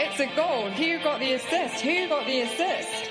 gets a goal? Who got the assist? Who got the assist?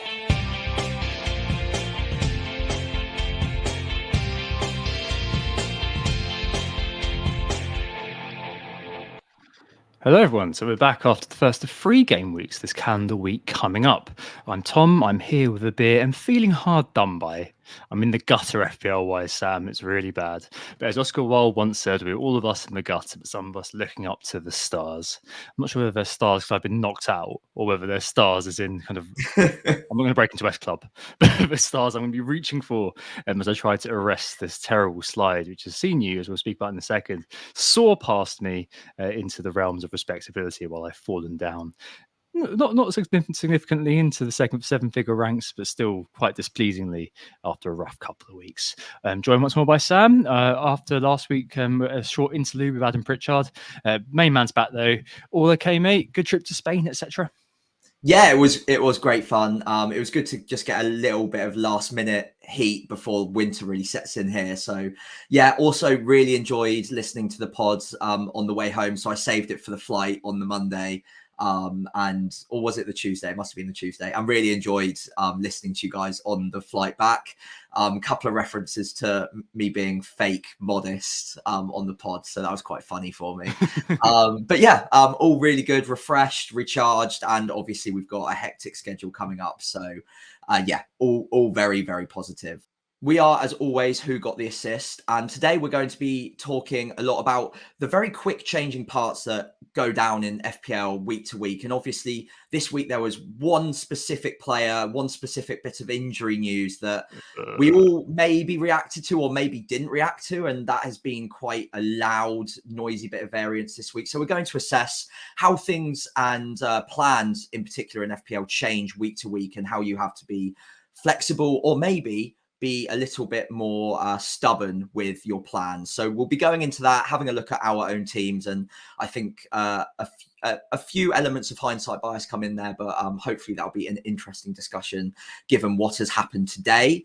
Hello everyone, so we're back after the first of 3 game weeks this calendar week coming up. I'm Tom, I'm here with a beer and feeling hard done by. I'm in the gutter FPL-wise, Sam, it's really bad. But as Oscar Wilde once said, we're all of us in the gutter, but some of us looking up to the stars. I'm not sure whether they're stars because I've been knocked out, or whether they're stars as in kind of, I'm not going to break into West Club, but the stars I'm going to be reaching for as I try to arrest this terrible slide, which has seen you, as we'll speak about in a second, soar past me into the realms of respectability while I've fallen down. Not significantly into the second 7-figure ranks, but still quite displeasingly after a rough couple of weeks. Joined once more by Sam after last week, a short interlude with Adam Pritchard. Main man's back though. All okay, mate? Good trip to Spain, etc. Yeah, it was great fun. It was good to just get a little bit of last minute heat before winter really sets in here. So yeah, also really enjoyed listening to the pods on the way home. So I saved it for the flight on the Monday. Or was it the Tuesday? It must have been the Tuesday. I really enjoyed listening to you guys on the flight back. A couple of references to me being fake modest on the pod, so that was quite funny for me. But yeah, all really good, refreshed, recharged, and obviously we've got a hectic schedule coming up. So yeah, all very, very positive. We are, as always, Who Got the Assist? And today we're going to be talking a lot about the very quick changing parts that go down in FPL week to week. And obviously, this week there was one specific player, one specific bit of injury news that we all maybe reacted to or maybe didn't react to. And that has been quite a loud, noisy bit of variance this week. So we're going to assess how things and plans in particular in FPL change week to week and how you have to be flexible or maybe be a little bit more stubborn with your plans. So we'll be going into that, having a look at our own teams, and I think a few elements of hindsight bias come in there, but hopefully that'll be an interesting discussion given what has happened today.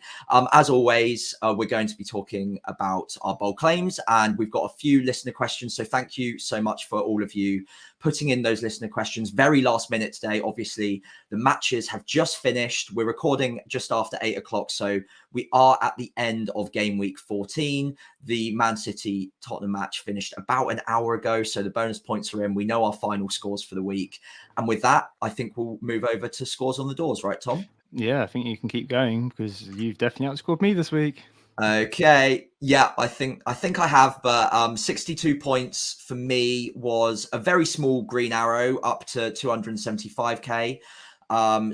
As always, we're going to be talking about our bold claims, and we've got a few listener questions. So thank you so much for all of you putting in those listener questions. Very last minute today. Obviously, the matches have just finished. We're recording just after 8 o'clock. So we are at the end of game week 14. The Man City Tottenham match finished about an hour ago. So the bonus points are in. We know our final scores for the week. And with that, I think we'll move over to scores on the doors, right, Tom? Yeah, I think you can keep going because you've definitely outscored me this week. Okay, yeah, I think I have, but 62 points for me was a very small green arrow up to 275k.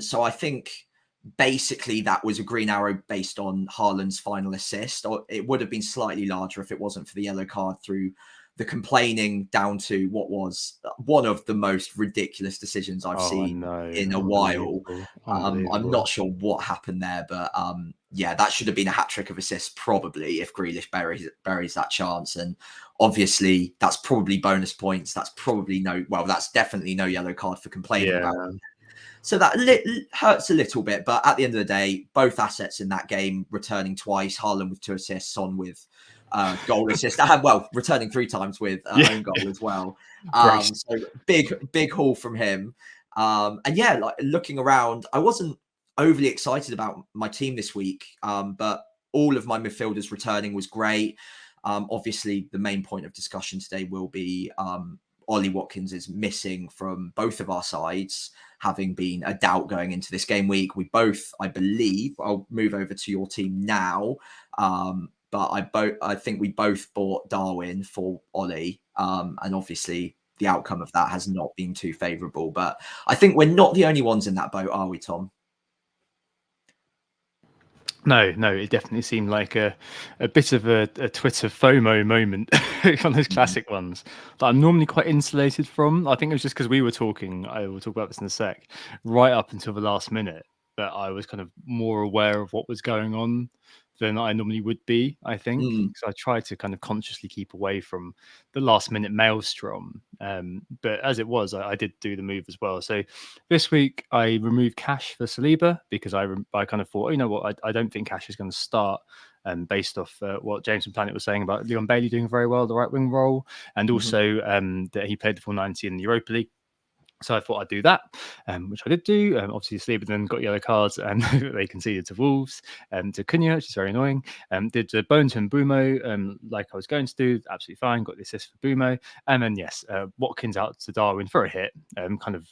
So I think basically that was a green arrow based on Haaland's final assist, or it would have been slightly larger if it wasn't for the yellow card through the complaining down to what was one of the most ridiculous decisions I've seen in a while. I'm not sure what happened there, but yeah, that should have been a hat trick of assists probably if Grealish buries that chance. And obviously that's probably bonus points. That's probably that's definitely no yellow card for complaining about it. So that hurts a little bit, but at the end of the day, both assets in that game returning twice, Haaland with 2 assists, Son with goal assist, returning 3 times with own goal as well. So big haul from him. And yeah, like looking around, I wasn't overly excited about my team this week, but all of my midfielders returning was great. Obviously, the main point of discussion today will be Ollie Watkins is missing from both of our sides, having been a doubt going into this game week. We both, I believe, I'll move over to your team now. But I think we both bought Darwin for Ollie. And obviously the outcome of that has not been too favourable. But I think we're not the only ones in that boat, are we, Tom? No, it definitely seemed like a bit of a Twitter FOMO moment, one of those classic ones that I'm normally quite insulated from. I think it was just because we were talking, I will talk about this in a sec, right up until the last minute, that I was kind of more aware of what was going on than I normally would be, I think. So I try to kind of consciously keep away from the last minute maelstrom. But as it was, I did do the move as well. So this week I removed Cash for Saliba because I kind of thought, you know what, I don't think Cash is going to start. Based off what James and Planet was saying about Leon Bailey doing very well the right wing role, and also that he played the full 90 in the Europa League. So I thought I'd do that, which I did do. Obviously, Sleeperden got yellow cards, and they conceded to Wolves, to Cunha, which is very annoying. Did Bones and Bumo, like I was going to do, absolutely fine. Got the assist for Bumo, and then yes, Watkins out to Darwin for a hit, kind of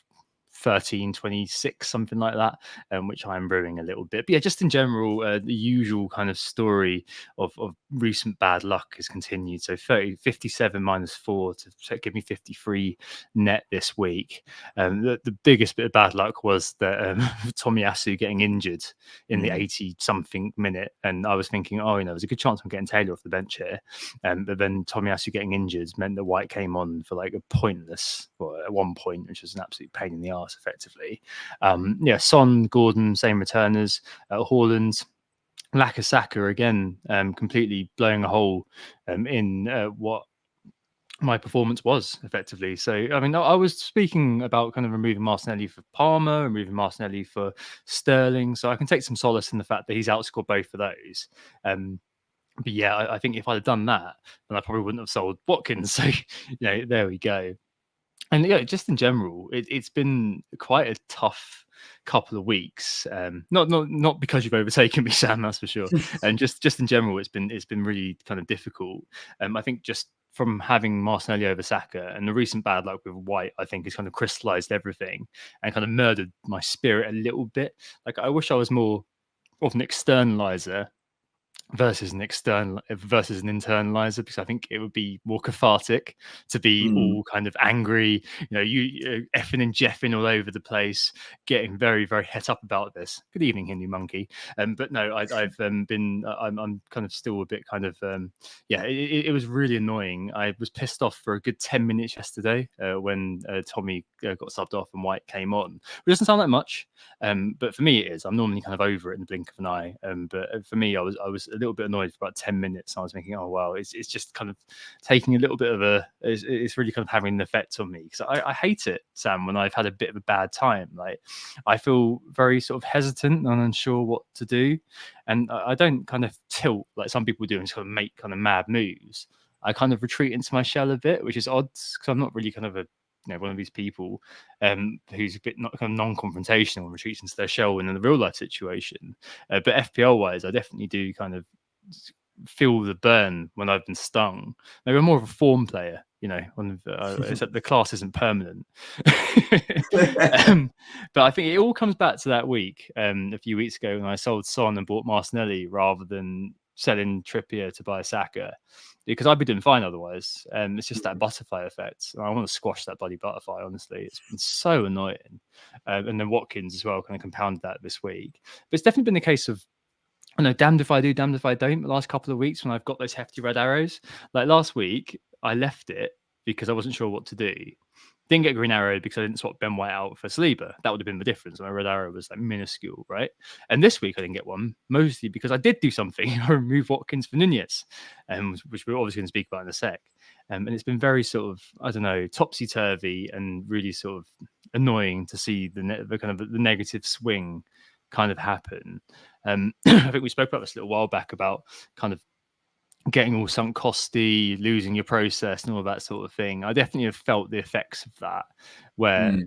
13-26, something like that, which I'm brewing a little bit. But yeah, just in general, the usual kind of story of recent bad luck has continued. So 57 minus 4 to give me 53 net this week. The biggest bit of bad luck was that Tomiyasu getting injured in the 80-something minute. And I was thinking, there's a good chance I'm getting Taylor off the bench here. But then Tomiyasu getting injured meant that White came on for like a pointless, at one point, which was an absolute pain in the arse, effectively. Son, Gordon, same returners. Haaland, Lacazette again, completely blowing a hole in what my performance was, effectively. So, I mean, I was speaking about kind of removing Martinelli for Palmer, removing Martinelli for Sterling. So I can take some solace in the fact that he's outscored both of those. But yeah, I think if I'd have done that, then I probably wouldn't have sold Watkins. So, there we go. And yeah, just in general, it's been quite a tough couple of weeks. Not because you've overtaken me, Sam, that's for sure. And just in general, it's been really kind of difficult. I think just from having Martinelli over Saka and the recent bad luck with White, I think has kind of crystallized everything and kind of murdered my spirit a little bit. Like I wish I was more of an externalizer versus an internalizer, because I think it would be more cathartic to be all kind of angry, you effing and jeffing all over the place, getting very, very het up about this. Good evening, Hindu monkey. But no, I'm kind of still a bit kind of it was really annoying. I was pissed off for a good 10 minutes yesterday when Tommy got subbed off and White came on. It doesn't sound like much, but for me it is. I'm normally kind of over it in the blink of an eye. But for me, I was a little bit annoyed for about 10 minutes. I was thinking, oh wow, it's just kind of taking a little bit of it's really kind of having an effect on me, because I hate it, Sam, when I've had a bit of a bad time. Like I feel very sort of hesitant and unsure what to do, and I don't kind of tilt like some people do and sort of make kind of mad moves. I kind of retreat into my shell a bit, which is odd because I'm not really kind of one of these people who's a bit kind of non-confrontational and retreats into their shell in a real life situation. But FPL wise, I definitely do kind of feel the burn when I've been stung. Maybe I'm more of a form player, except the class isn't permanent. But I think it all comes back to that week a few weeks ago when I sold Son and bought Martinelli rather than selling Trippier to buy Saka, because I'd be doing fine otherwise. It's just that butterfly effect. I want to squash that bloody butterfly, honestly. It's been so annoying. And then Watkins as well kind of compounded that this week. But it's definitely been the case of, damned if I do, damned if I don't. The last couple of weeks when I've got those hefty red arrows, like last week, I left it because I wasn't sure what to do. Didn't get green arrow because I didn't swap Ben White out for Saliba. That would have been the difference. My red arrow was like minuscule, right? And this week I didn't get one, mostly because I did do something. I removed Watkins for Nunez, which we're obviously going to speak about in a sec. And it's been very sort of, I don't know, topsy-turvy and really sort of annoying to see the kind of the negative swing kind of happen. I think we spoke about this a little while back about kind of getting all sunk costy, losing your process and all that sort of thing. I definitely have felt the effects of that, where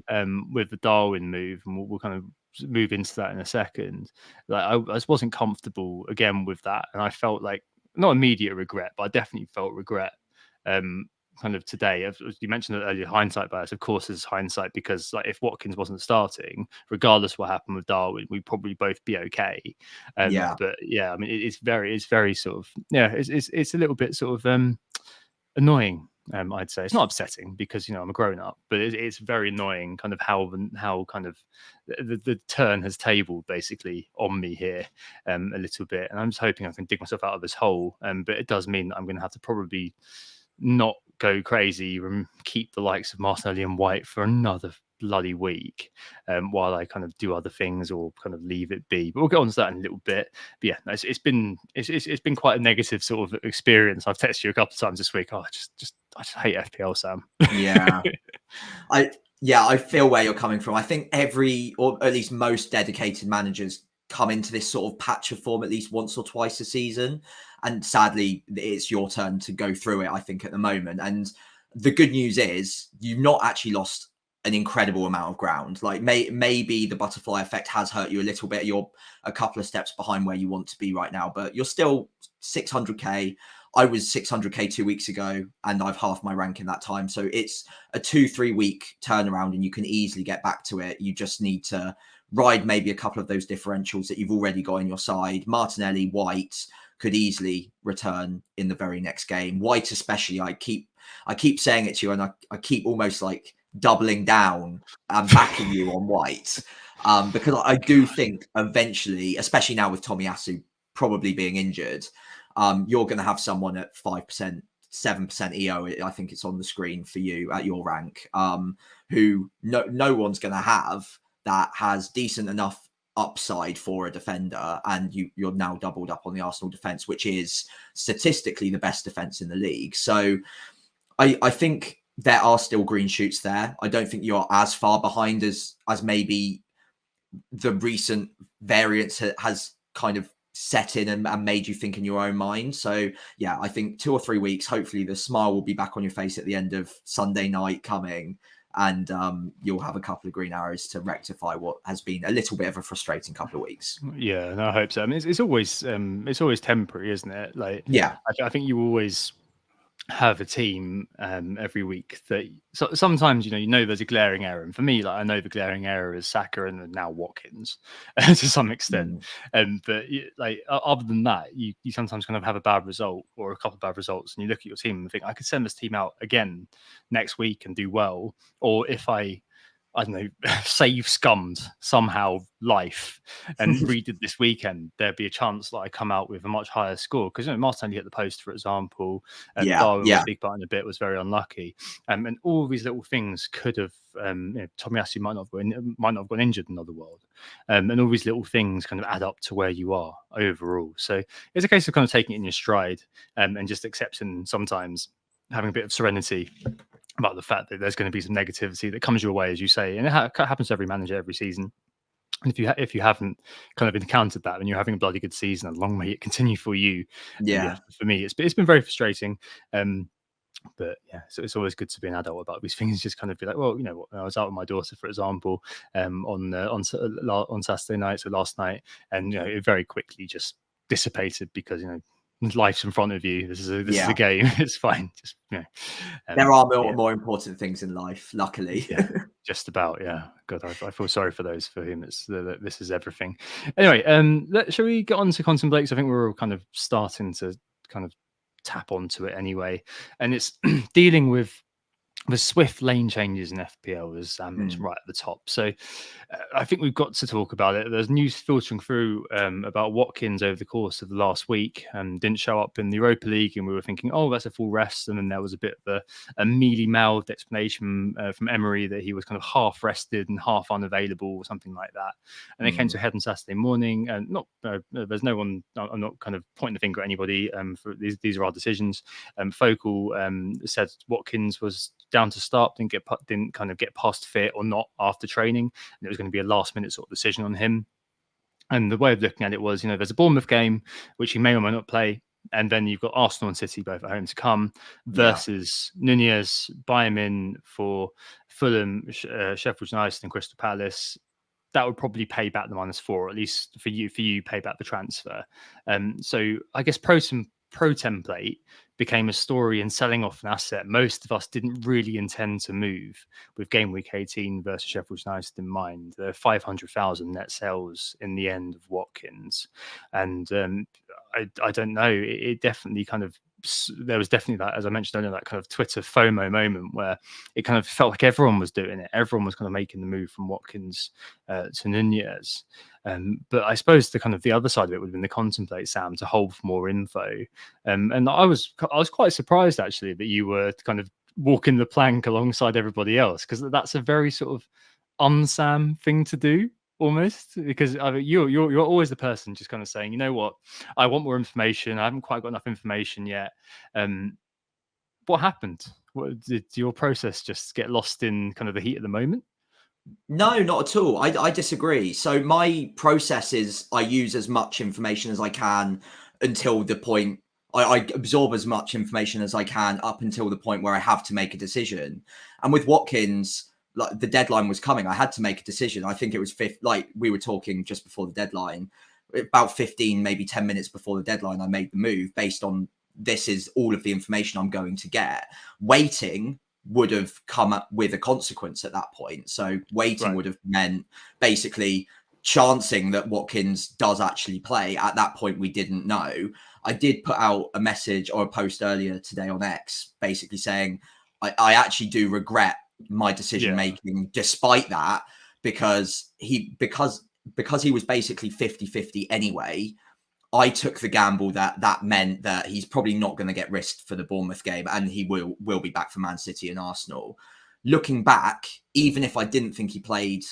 with the Darwin move, and we'll kind of move into that in a second, like I just wasn't comfortable again with that, and I felt like not immediate regret, but I definitely felt regret kind of today. As you mentioned earlier, hindsight bias. Of course, there's hindsight, because like if Watkins wasn't starting, regardless what happened with Darwin, we'd probably both be okay. But yeah, I mean, it's very sort of it's a little bit sort of annoying. I'd say it's not upsetting because I'm a grown up, but it's very annoying kind of how kind of the turn has tabled basically on me here a little bit, and I'm just hoping I can dig myself out of this hole. But it does mean that I'm going to have to probably not go crazy and keep the likes of Martinelli and White for another bloody week while I kind of do other things or kind of leave it be. But we'll get on to that in a little bit. But yeah, it's been quite a negative sort of experience. I've texted you a couple of times this week. I just hate FPL, Sam. I feel where you're coming from. I think every, or at least most dedicated managers come into this sort of patch of form at least once or twice a season. And sadly, it's your turn to go through it, I think, at the moment. And the good news is you've not actually lost an incredible amount of ground. Like maybe the butterfly effect has hurt you a little bit. You're a couple of steps behind where you want to be right now, but you're still 600k. I was 600k 2 weeks ago, and I've halved my rank in that time. So it's a 2-3 week turnaround, and you can easily get back to it. You just need to ride maybe a couple of those differentials that you've already got on your side. Martinelli, White could easily return in the very next game. White especially, I keep saying it to you, and I keep almost like doubling down and backing you on White, because I do think eventually, especially now with Tomiyasu probably being injured, you're going to have someone at 5%, 7% EO. I think it's on the screen for you at your rank, who no one's going to have, that has decent enough upside for a defender, and you're now doubled up on the Arsenal defense, which is statistically the best defense in the league. So I think there are still green shoots there. I don't think you're as far behind as maybe the recent variance has kind of set in and made you think in your own mind. So yeah, I think 2 or 3 weeks, hopefully the smile will be back on your face at the end of Sunday night coming, and you'll have a couple of green arrows to rectify what has been a little bit of a frustrating couple of weeks. Yeah, no, I hope so. I mean, it's always temporary, isn't it? Like, yeah, I think you always have a team every week that sometimes you know there's a glaring error, and for me, like, I know the glaring error is Saka and now Watkins to some extent, but like other than that, you sometimes kind of have a bad result or a couple of bad results, and you look at your team and think, I could send this team out again next week and do well, or if I don't know, save scummed somehow life and redid this weekend, there'd be a chance that I come out with a much higher score. Because Martinelli hit the post, for example, and Darwin was big part in a bit, was very unlucky. And all these little things could have, Tomiyasu might not have gone injured in another world. And all these little things kind of add up to where you are overall. So it's a case of kind of taking it in your stride, and just accepting sometimes, having a bit of serenity about the fact that there's going to be some negativity that comes your way, as you say, and it happens to every manager every season. And if you haven't kind of encountered that, and you're having a bloody good season, and long may it continue for you. Yeah, for me, it's been very frustrating. But yeah, so it's always good to be an adult about these things. Just kind of be like, well, you know what? I was out with my daughter, for example, on Saturday night, so last night, and it very quickly just dissipated because life's in front of you. This is a game. It's fine. Just there are more important things in life, luckily. Yeah, just about. Yeah, God, I feel sorry for those for whom this is everything. Anyway, shall we get on to contemplate? So I think we're all kind of starting to kind of tap onto it anyway, and it's dealing with the swift lane changes in FPL, as Sam mentioned right at the top. So I think we've got to talk about it. There's news filtering through about Watkins over the course of the last week, and didn't show up in the Europa League, and we were thinking, oh, that's a full rest. And then there was a bit of a mealy-mouthed explanation from Emery that he was kind of half rested and half unavailable or something like that. And they came to a head on Saturday morning, and there's no one, I'm not kind of pointing the finger at anybody. For these are our decisions. Focal said Watkins was down to start, didn't kind of get past fit or not after training, and it was going to be a last minute sort of decision on him. And the way of looking at it was, there's a Bournemouth game which he may or may not play, and then you've got Arsenal and City both at home to come, versus Nunez, buy him in for Fulham, Sheffield United and Crystal Palace. That would probably pay back the -4, or at least for you pay back the transfer. So I guess pro template became a story in selling off an asset most of us didn't really intend to move, with game week 18 versus Sheffield United in mind. There are 500,000 net sales in the end of Watkins, and I don't know. It definitely kind of, there was definitely that, as I mentioned earlier, that kind of Twitter FOMO moment where it kind of felt like everyone was doing it. Everyone was kind of making the move from Watkins to Nunez. But I suppose the other side of it would have been the contemplate, Sam, to hold for more info. And I was quite surprised actually that you were kind of walking the plank alongside everybody else, because that's a very sort of un-Sam thing to do, almost, because you're always the person just kind of saying, you know what, I want more information. I haven't quite got enough information yet. What happened? Did your process just get lost in kind of the heat of the moment? No, not at all. I disagree. So my process is I use as much information as I can until the point I absorb as much information as I can up until the point where I have to make a decision. And with Watkins, like the deadline was coming, I had to make a decision. I think it was like we were talking just before the deadline, about 15, maybe 10 minutes before the deadline, I made the move based on this is all of the information I'm going to get. Waiting would have come up with a consequence at that point. So waiting would have meant basically chancing that Watkins does actually play. At that point, we didn't know. I did put out a message or a post earlier today on X, basically saying I actually do regret my decision making despite that, because he was basically 50-50 anyway. I took the gamble that meant that he's probably not going to get risked for the Bournemouth game, and he will be back for Man City and Arsenal. Looking back, even if I didn't think he played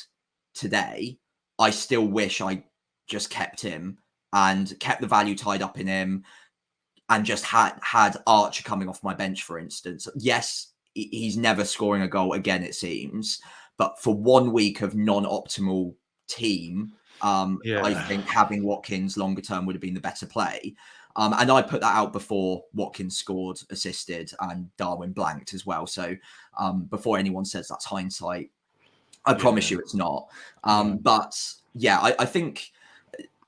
today, I still wish I just kept him and kept the value tied up in him, and just had Archer coming off my bench, for instance. Yes, he's never scoring a goal again, it seems, but for 1 week of non-optimal team, I think having Watkins longer term would have been the better play. And I put that out before Watkins scored, assisted, and Darwin blanked as well. So before anyone says that's hindsight, I promise you it's not. But yeah, I think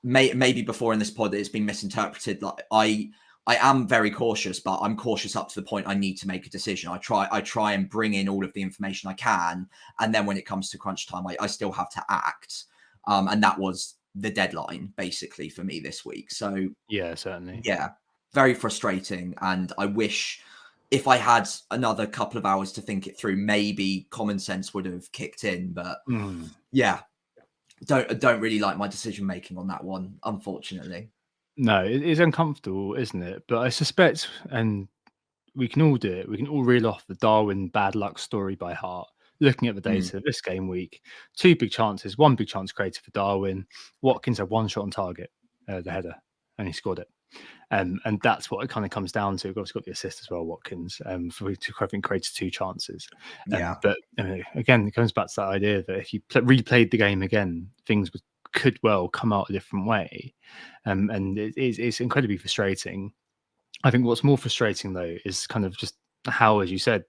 maybe before in this pod it's been misinterpreted. Like I am very cautious, but I'm cautious up to the point I need to make a decision. I try and bring in all of the information I can, and then when it comes to crunch time, I still have to act. And that was the deadline basically for me this week. So yeah, certainly. Yeah, very frustrating. And I wish if I had another couple of hours to think it through, maybe common sense would have kicked in. But yeah, don't really like my decision making on that one, unfortunately. No, it is uncomfortable, isn't it? But I suspect, and we can all do it, we can all reel off the Darwin bad luck story by heart. Looking at the data this game week, 2 big chances, 1 big chance created for Darwin. Watkins had 1 shot on target, the header, and he scored it. And that's what it kind of comes down to. We've obviously got the assist as well, Watkins, for I think created 2 chances. But again, it comes back to that idea that if you replayed the game again, things could well come out a different way. And it's incredibly frustrating. I think what's more frustrating though is kind of just how, as you said,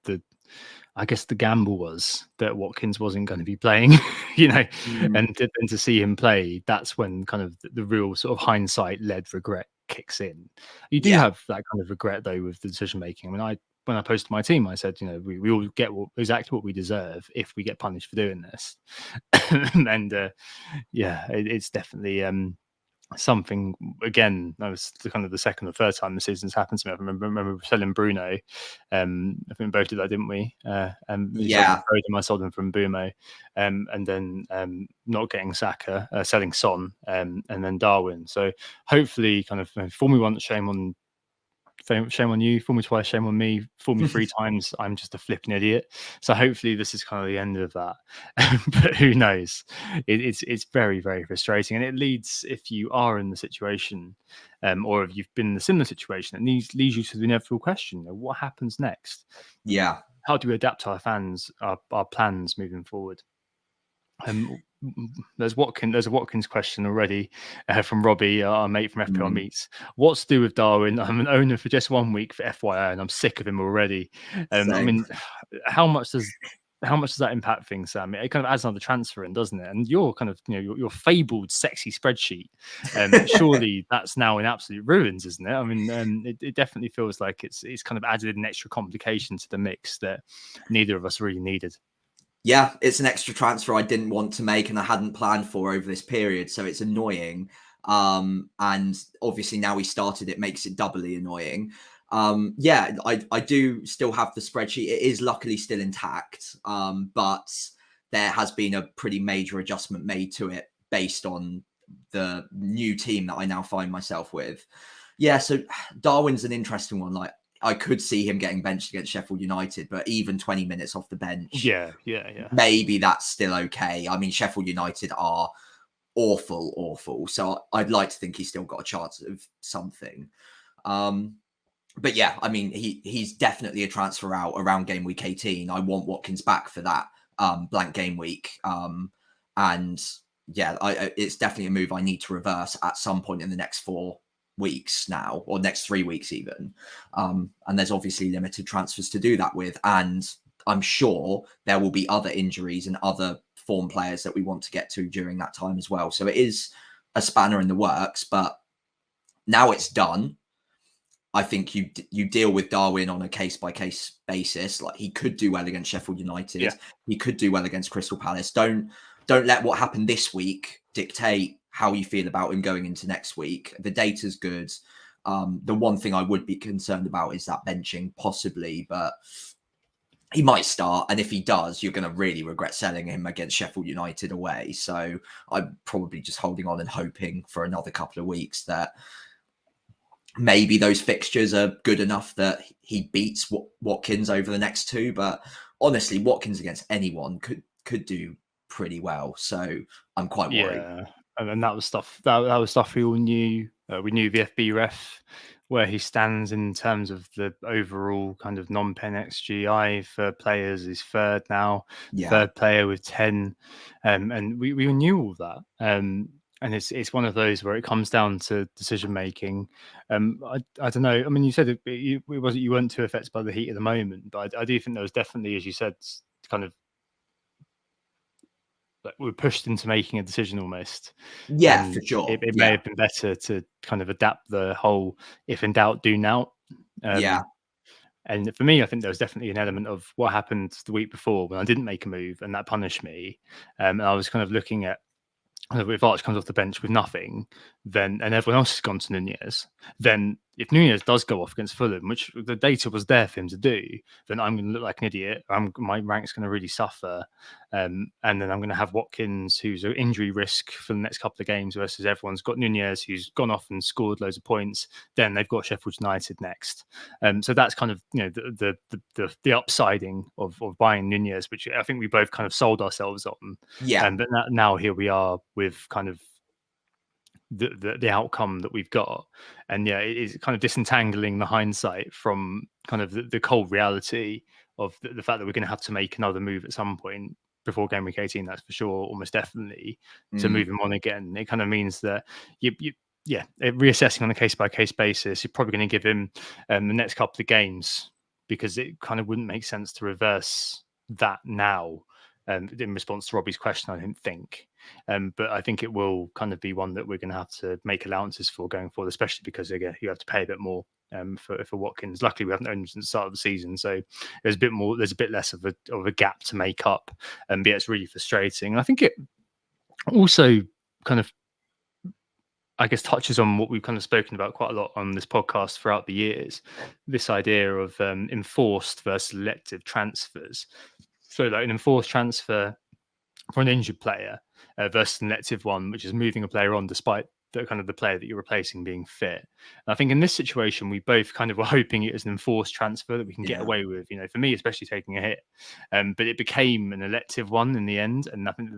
I guess the gamble was that Watkins wasn't going to be playing, and to see him play, that's when kind of the real sort of hindsight-led regret kicks in. You do have that kind of regret though with the decision making. I mean, when I posted my team, I said, we all get exactly what we deserve if we get punished for doing this, and it's definitely something. Again, that was kind of the second or third time the season's happened to me. I remember selling Bruno. I think we both did that, didn't we? I sold him from Bumo, and then not getting Saka, selling Son, and then Darwin. So hopefully, kind of fool me once, shame on you, fool me twice, shame on me, fool me 3 times, I'm just a flipping idiot. So hopefully this is kind of the end of that. But who knows? It's very, very frustrating, and it leads, if you are in the situation, or if you've been in a similar situation, it leads you to the inevitable question: what happens next? How do we adapt our plans moving forward? There's a Watkins question already from Robbie, our mate from FPL Meets. What's to do with Darwin? I'm an owner for just 1 week for FYI, and I'm sick of him already. I mean, how much does that impact things, Sam? It kind of adds another transfer in, doesn't it? And your kind of your fabled sexy spreadsheet, surely that's now in absolute ruins, isn't it? I mean, it definitely feels like it's kind of added an extra complication to the mix that neither of us really needed. Yeah, it's an extra transfer I didn't want to make and I hadn't planned for over this period. So it's annoying. And obviously now we started, it makes it doubly annoying. I do still have the spreadsheet. It is luckily still intact. But there has been a pretty major adjustment made to it based on the new team that I now find myself with. Yeah, so Darwin's an interesting one. Like, I could see him getting benched against Sheffield United, but even 20 minutes off the bench, maybe that's still okay. I mean, Sheffield United are awful. So I'd like to think he's still got a chance of something. But yeah, I mean, he's definitely a transfer out around game week 18. I want Watkins back for that blank game week. And yeah, it's definitely a move I need to reverse at some point in the next 4 weeks now, or next 3 weeks even. And there's obviously limited transfers to do that with, and I'm sure there will be other injuries and other form players that we want to get to during that time as well. So it is a spanner in the works, but now it's done. I think you deal with Darwin on a case by case basis. Like, he could do well against Sheffield United. Yeah. He could do well against Crystal Palace. Don't let what happened this week dictate how you feel about him going into next week. The data's good. The one thing I would be concerned about is that benching possibly, but he might start. And if he does, you're going to really regret selling him against Sheffield United away. So I'm probably just holding on and hoping for another couple of weeks that maybe those fixtures are good enough that he beats Watkins over the next two. But honestly, Watkins against anyone could do pretty well. So I'm quite worried. Yeah, and that was stuff that was stuff we all knew. We knew the FB ref where he stands in terms of the overall kind of non-pen XGI for players is third now, third player with 10, and we knew all that. And it's one of those where it comes down to decision making. I don't know. I mean, you said you weren't too affected by the heat at the moment, but I do think there was definitely, as you said, kind of like we're pushed into making a decision almost. Yeah, for sure. It may have been better to kind of adapt the whole "if in doubt, do now." And for me, I think there was definitely an element of what happened the week before when I didn't make a move and that punished me. And I was kind of looking at, if Arch comes off the bench with nothing, then and everyone else has gone to Nunez, then if Nunez does go off against Fulham, which the data was there for him to do, then I'm going to look like an idiot. My rank's going to really suffer, and then I'm going to have Watkins, who's an injury risk for the next couple of games, versus everyone's got Nunez, who's gone off and scored loads of points. Then they've got Sheffield United next, so that's kind of the upsiding of buying Nunez, which I think we both kind of sold ourselves on. But now here we are with kind of the outcome that we've got, and it is kind of disentangling the hindsight from kind of the cold reality of the fact that we're going to have to make another move at some point before game week 18, that's for sure, almost definitely, to move him on again. It kind of means that reassessing on a case by case basis, you're probably going to give him the next couple of games, because it kind of wouldn't make sense to reverse that now. In response to Robbie's question, I didn't think. But I think it will kind of be one that we're going to have to make allowances for going forward, especially because, again, you have to pay a bit more for Watkins. Luckily, we haven't owned him since the start of the season, so there's a bit less of a gap to make up. But it's really frustrating. And I think it also kind of, I guess, touches on what we've kind of spoken about quite a lot on this podcast throughout the years, this idea of enforced versus elective transfers. So like an enforced transfer for an injured player versus an elective one, which is moving a player on despite the kind of the player that you're replacing being fit. And I think in this situation, we both kind of were hoping it was an enforced transfer that we can get away with, for me, especially taking a hit. But it became an elective one in the end. And I think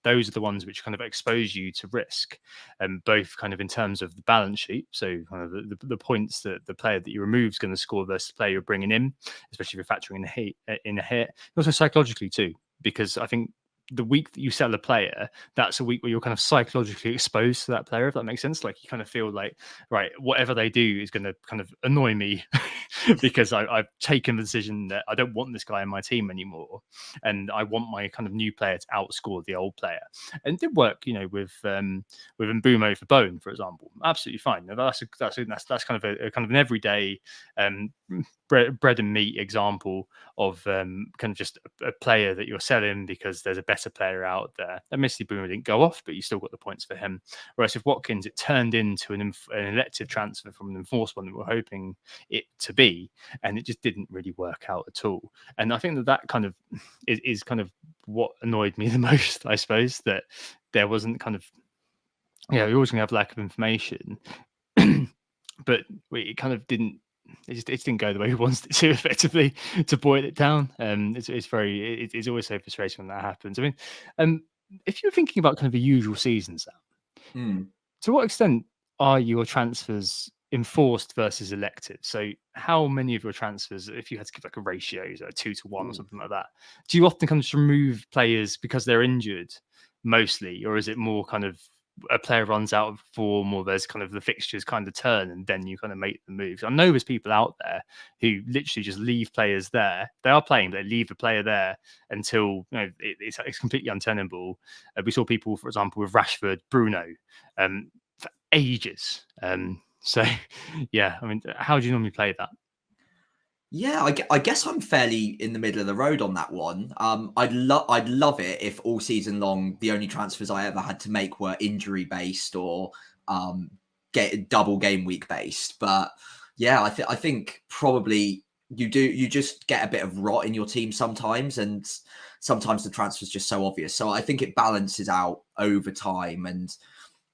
those are the ones which kind of expose you to risk, both kind of in terms of the balance sheet. So kind of the points that the player that you remove is going to score versus the player you're bringing in, especially if you're factoring in a hit. Also psychologically too, because I think the week that you sell a player, that's a week where you're kind of psychologically exposed to that player, if that makes sense. Like, you kind of feel like, right, whatever they do is going to kind of annoy me because I've taken the decision that I don't want this guy in my team anymore, and I want my kind of new player to outscore the old player. And it did work, with Mbumo for Bone, for example. Absolutely fine. Now, that's kind of an everyday bread and meat example of kind of just a player that you're selling because there's a better player out there. Admittedly, Boomer didn't go off, but you still got the points for him. Whereas with Watkins, it turned into an elective transfer from an enforced one that we were hoping it to be, and it just didn't really work out at all. And I think that kind of is kind of what annoyed me the most, I suppose, that there wasn't kind of, you're always going to have lack of information, but it kind of didn't. It didn't go the way we wanted it to, effectively, to boil it down. It's always so frustrating when that happens. I mean, if you're thinking about kind of the usual seasons, to what extent are your transfers enforced versus elective? So how many of your transfers, if you had to give like a ratio, so 2-1 or something like that, do you often kind of just remove players because they're injured mostly, or is it more kind of a player runs out of form or there's kind of the fixtures kind of turn, and then you kind of make the moves. I know there's people out there who literally just leave players there. They are playing, but they leave the player there until it's completely untenable. We saw people, for example, with Rashford, Bruno, for ages. So yeah, I mean, how do you normally play that? Yeah, I guess I'm fairly in the middle of the road on that one. I'd love it if all season long the only transfers I ever had to make were injury based or get double game week based. But yeah, I think probably you just get a bit of rot in your team sometimes, and sometimes the transfer's just so obvious. So I think it balances out over time, and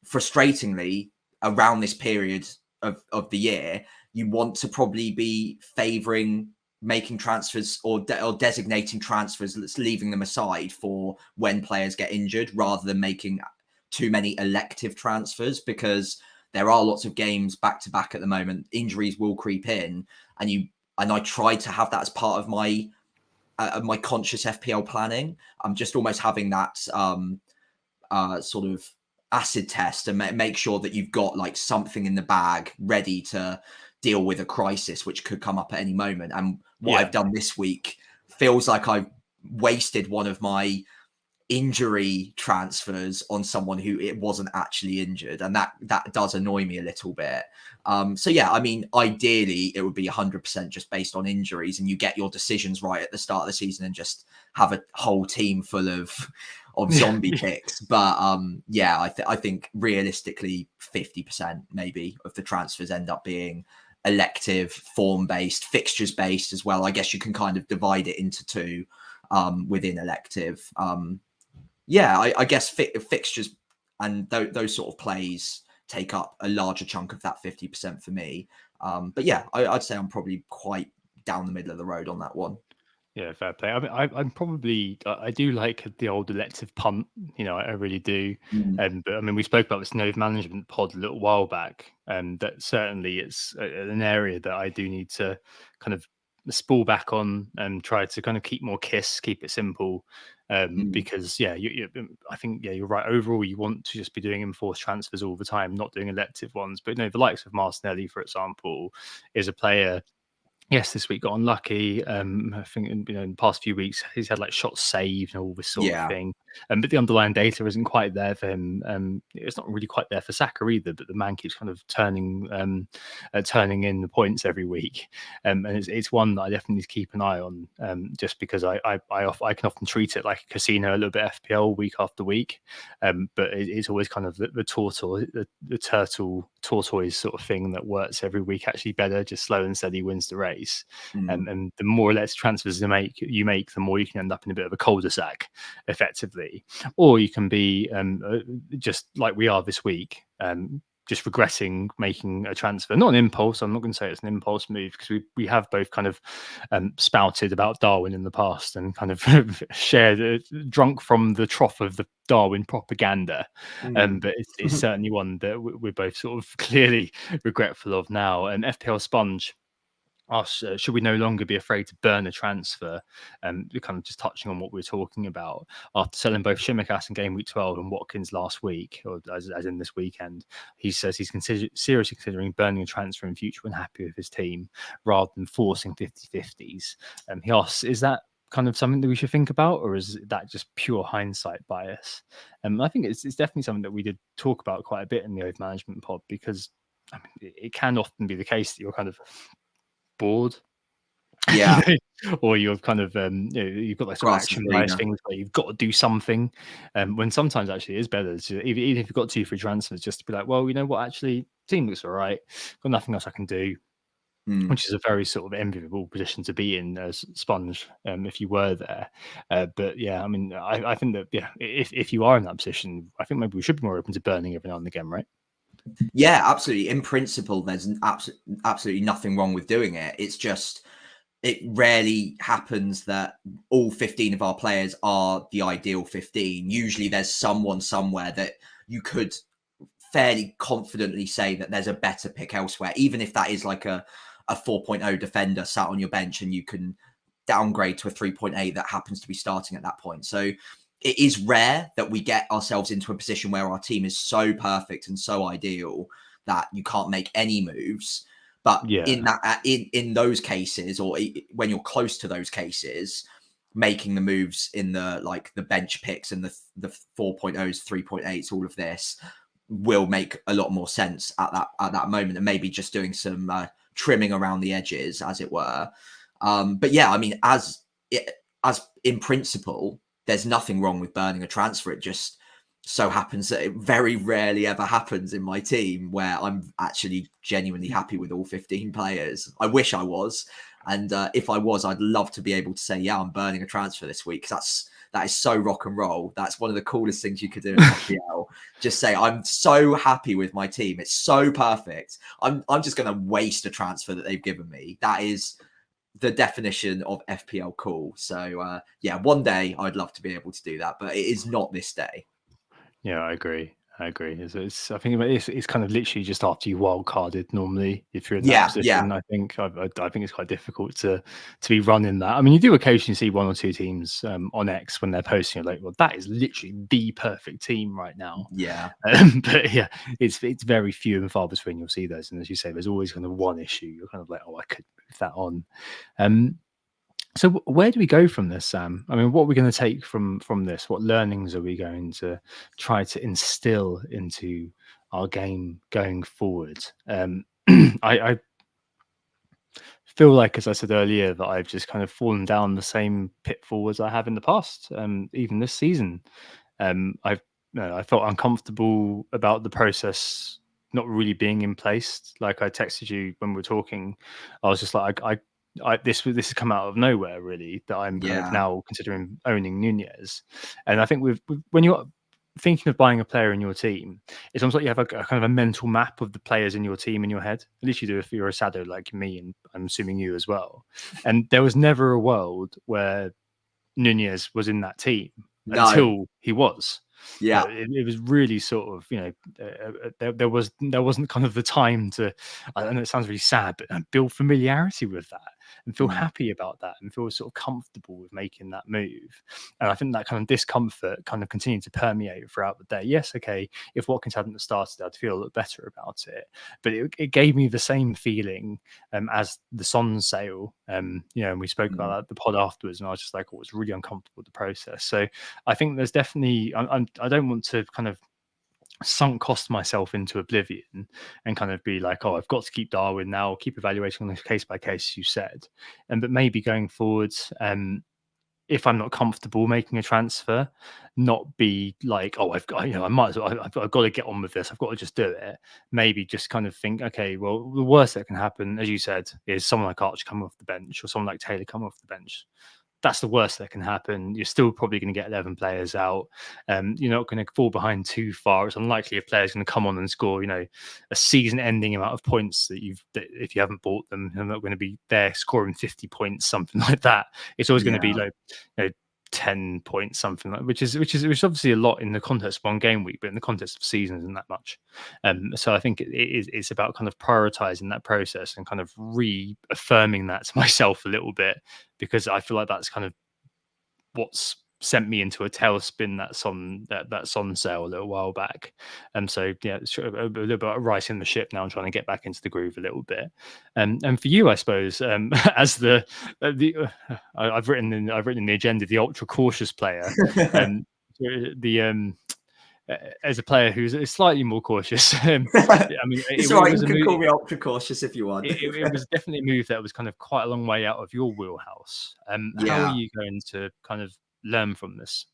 frustratingly around this period of the year, you want to probably be favoring making transfers or designating transfers that's leaving them aside for when players get injured rather than making too many elective transfers, because there are lots of games back to back at the moment. Injuries will creep in, and I try to have that as part of my conscious FPL planning. I'm just almost having that sort of acid test and make sure that you've got like something in the bag ready to deal with a crisis which could come up at any moment. And what I've done this week feels like I've wasted one of my injury transfers on someone who it wasn't actually injured, and that does annoy me a little bit. So yeah, I mean, ideally it would be 100% just based on injuries, and you get your decisions right at the start of the season and just have a whole team full of zombie picks. But yeah, I think realistically 50% maybe of the transfers end up being elective, form based, fixtures based as well. I guess you can kind of divide it into two within elective. Yeah, I guess fixtures and those sort of plays take up a larger chunk of that 50% for me. But yeah, I'd say I'm probably quite down the middle of the road on that one. Yeah, fair play. I mean, I'm probably I do like the old elective punt. I really do. But I mean, we spoke about this node management pod a little while back, and that certainly it's an area that I do need to kind of spool back on and try to kind of keep more keep it simple. Because yeah, I think you're right. Overall, you want to just be doing enforced transfers all the time, not doing elective ones. But the likes of Martinelli, for example, is a player. Yes, this week got unlucky. I think in the past few weeks he's had like shots saved and all this sort of thing. But the underlying data isn't quite there for him. It's not really quite there for Saka either. But the man keeps kind of turning in the points every week, and it's one that I definitely need to keep an eye on. Just because I can often treat it like a casino, a little bit FPL week after week. But it's always kind of the tortoise sort of thing that works every week actually better. Just slow and steady wins the race. And the more or less transfers you make, the more you can end up in a bit of a cul-de-sac, effectively. Or you can be just like we are this week, just regretting making a transfer. Not an impulse. I'm not going to say it's an impulse move, because we have both kind of spouted about Darwin in the past and kind of drunk from the trough of the Darwin propaganda. But it's certainly one that we're both sort of clearly regretful of now. And FPL Sponge asks, should we no longer be afraid to burn a transfer? We're kind of just touching on what we were talking about. After selling both Shimikas in game week 12 and Watkins last week, or as in this weekend, he says he's seriously considering burning a transfer in future when happy with his team, rather than forcing 50-50s. He asks, is that kind of something that we should think about, or is that just pure hindsight bias? I think it's definitely something that we did talk about quite a bit in the Oath Management pod, because I mean, it can often be the case that you're kind of bored, or you're kind of you've got like sort of action bias things where you've got to do something, when sometimes actually it is better to, even if you've got 2-3 transfers, just to be like, well, you know what, actually team looks all right, got nothing else I can do, which is a very sort of enviable position to be in as Sponge, if you were there. But yeah, I mean, I think that if you are in that position, I think maybe we should be more open to burning every now and again, right? Yeah, absolutely. In principle, there's absolutely nothing wrong with doing it. It's just, it rarely happens that all 15 of our players are the ideal 15. Usually there's someone somewhere that you could fairly confidently say that there's a better pick elsewhere, even if that is like a 4.0 defender sat on your bench and you can downgrade to a 3.8 that happens to be starting at that point. So it is rare that we get ourselves into a position where our team is so perfect and so ideal that you can't make any moves. But Yeah. in those cases, or when you're close to those cases, making the moves in the bench picks and the 4.0s, 3.8s, all of this will make a lot more sense at that moment, and maybe just doing some trimming around the edges, as it were. But yeah, I mean, as in principle, there's nothing wrong with burning a transfer. It just so happens that it very rarely ever happens in my team where I'm actually genuinely happy with all 15 players. I wish I was. And if I was, I'd love to be able to say, yeah, I'm burning a transfer this week. That is so rock and roll. That's one of the coolest things you could do in FPL. Just say, I'm so happy with my team. It's so perfect. I'm just going to waste a transfer that they've given me. That is the definition of FPL cool. So yeah, one day I'd love to be able to do that, but it is not this day. Yeah, I agree. I think it's kind of literally just after you wild carded. Normally, if you're in that position, I think it's quite difficult to be running that. I mean, you do occasionally see one or two teams on X when they're posting, like, well, that is literally the perfect team right now. Yeah, but yeah, it's very few and far between you'll see those. And as you say, there's always kind of one issue. You're kind of like, oh, I could move that on. So where do we go from this, Sam? I mean, what are we going to take from this? What learnings are we going to try to instill into our game going forward? I feel like, as I said earlier, that I've just kind of fallen down the same pitfall as I have in the past, even this season. I felt uncomfortable about the process not really being in place. Like I texted you when we were talking, I was just like, this has come out of nowhere, really, that I'm kind of now considering owning Nunez. And I think when you're thinking of buying a player in your team, it's almost like you have a kind of a mental map of the players in your team in your head. At least you do if you're a Sado like me, and I'm assuming you as well. And there was never a world where Nunez was in that team until he was. Yeah, it was really sort of, there wasn't kind of the time to, I know it sounds really sad, but build familiarity with that and feel happy about that and feel sort of comfortable with making that move. And I think that kind of discomfort kind of continued to permeate throughout the day. Yes, okay, if Watkins hadn't started, I'd feel a lot better about it, but it gave me the same feeling as the Son sale. And we spoke about that at the pod afterwards, and I was just like, oh, it's really uncomfortable with the process. So I think there's definitely, I don't want to kind of sunk cost myself into oblivion and kind of be like, oh, I've got to keep Darwin now, keep evaluating on this case by case, you said. But maybe going forwards, if I'm not comfortable making a transfer, not be like, oh, I've got, I might as well, I've got to get on with this. I've got to just do it. Maybe just kind of think, okay, well, the worst that can happen, as you said, is someone like Arch come off the bench or someone like Taylor come off the bench. That's the worst that can happen. You're still probably going to get 11 players out. You're not going to fall behind too far. It's unlikely a player's going to come on and score, a season-ending amount of points that if you haven't bought them, they're not going to be there scoring 50 points, something like that. It's always going to be like 10 points, something like, which is obviously a lot in the context of one game week, but in the context of season isn't that much. So I think it's about kind of prioritizing that process and kind of reaffirming that to myself a little bit, because I feel like that's kind of what's sent me into a tailspin that Son sale a little while back. So yeah, it's a little bit like rising the ship now and trying to get back into the groove a little bit. And for you, I suppose, as I've written in the agenda, the ultra cautious player, as a player who's slightly more cautious. I mean, it's all right. You can call me ultra cautious if you want. It was definitely a move that was kind of quite a long way out of your wheelhouse. How are you going to kind of learn from this?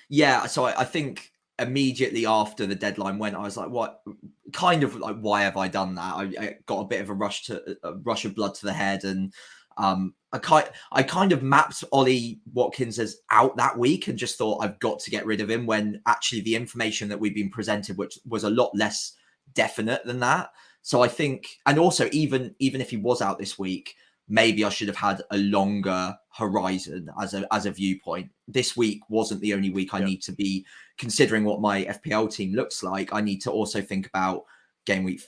Yeah, so I think immediately after the deadline went, I was like, what kind of like, why have I done that? I got a bit of a rush of blood to the head, and I kind of mapped Ollie Watkins as out that week and just thought I've got to get rid of him, when actually the information that we've been presented, which was a lot less definite than that. So I think, and also even if he was out this week, maybe I should have had a longer horizon as a viewpoint. This week wasn't the only week I need to be considering what my FPL team looks like. I need to also think about game week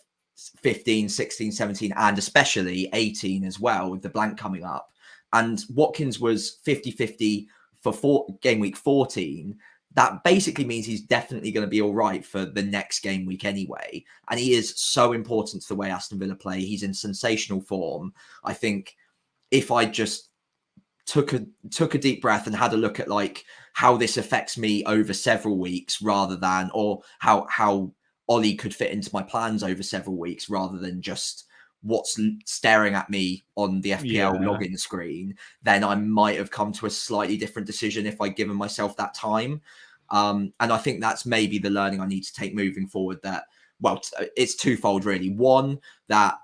15, 16, 17, and especially 18 as well, with the blank coming up. And Watkins was 50-50 for game week 14, that basically means he's definitely going to be all right for the next game week anyway. And he is so important to the way Aston Villa play. He's in sensational form. I think if I just took a deep breath and had a look at like how this affects me over several weeks rather than, or how Ollie could fit into my plans over several weeks rather than just what's staring at me on the FPL login screen, then I might have come to a slightly different decision if I'd given myself that time. And I think that's maybe the learning I need to take moving forward, that, well, it's twofold really. One, that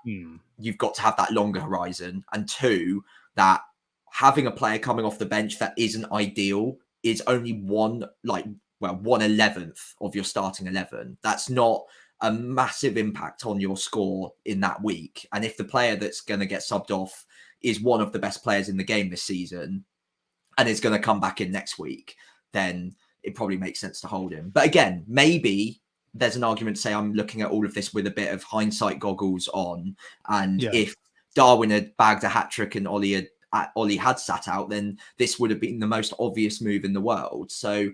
you've got to have that longer horizon, and two, that having a player coming off the bench that isn't ideal is only 1/11th of your starting 11. That's not a massive impact on your score in that week. And if the player that's going to get subbed off is one of the best players in the game this season and is going to come back in next week, then it probably makes sense to hold him. But again, maybe there's an argument to say I'm looking at all of this with a bit of hindsight goggles on. And if Darwin had bagged a hat-trick and Ollie had sat out, then this would have been the most obvious move in the world. So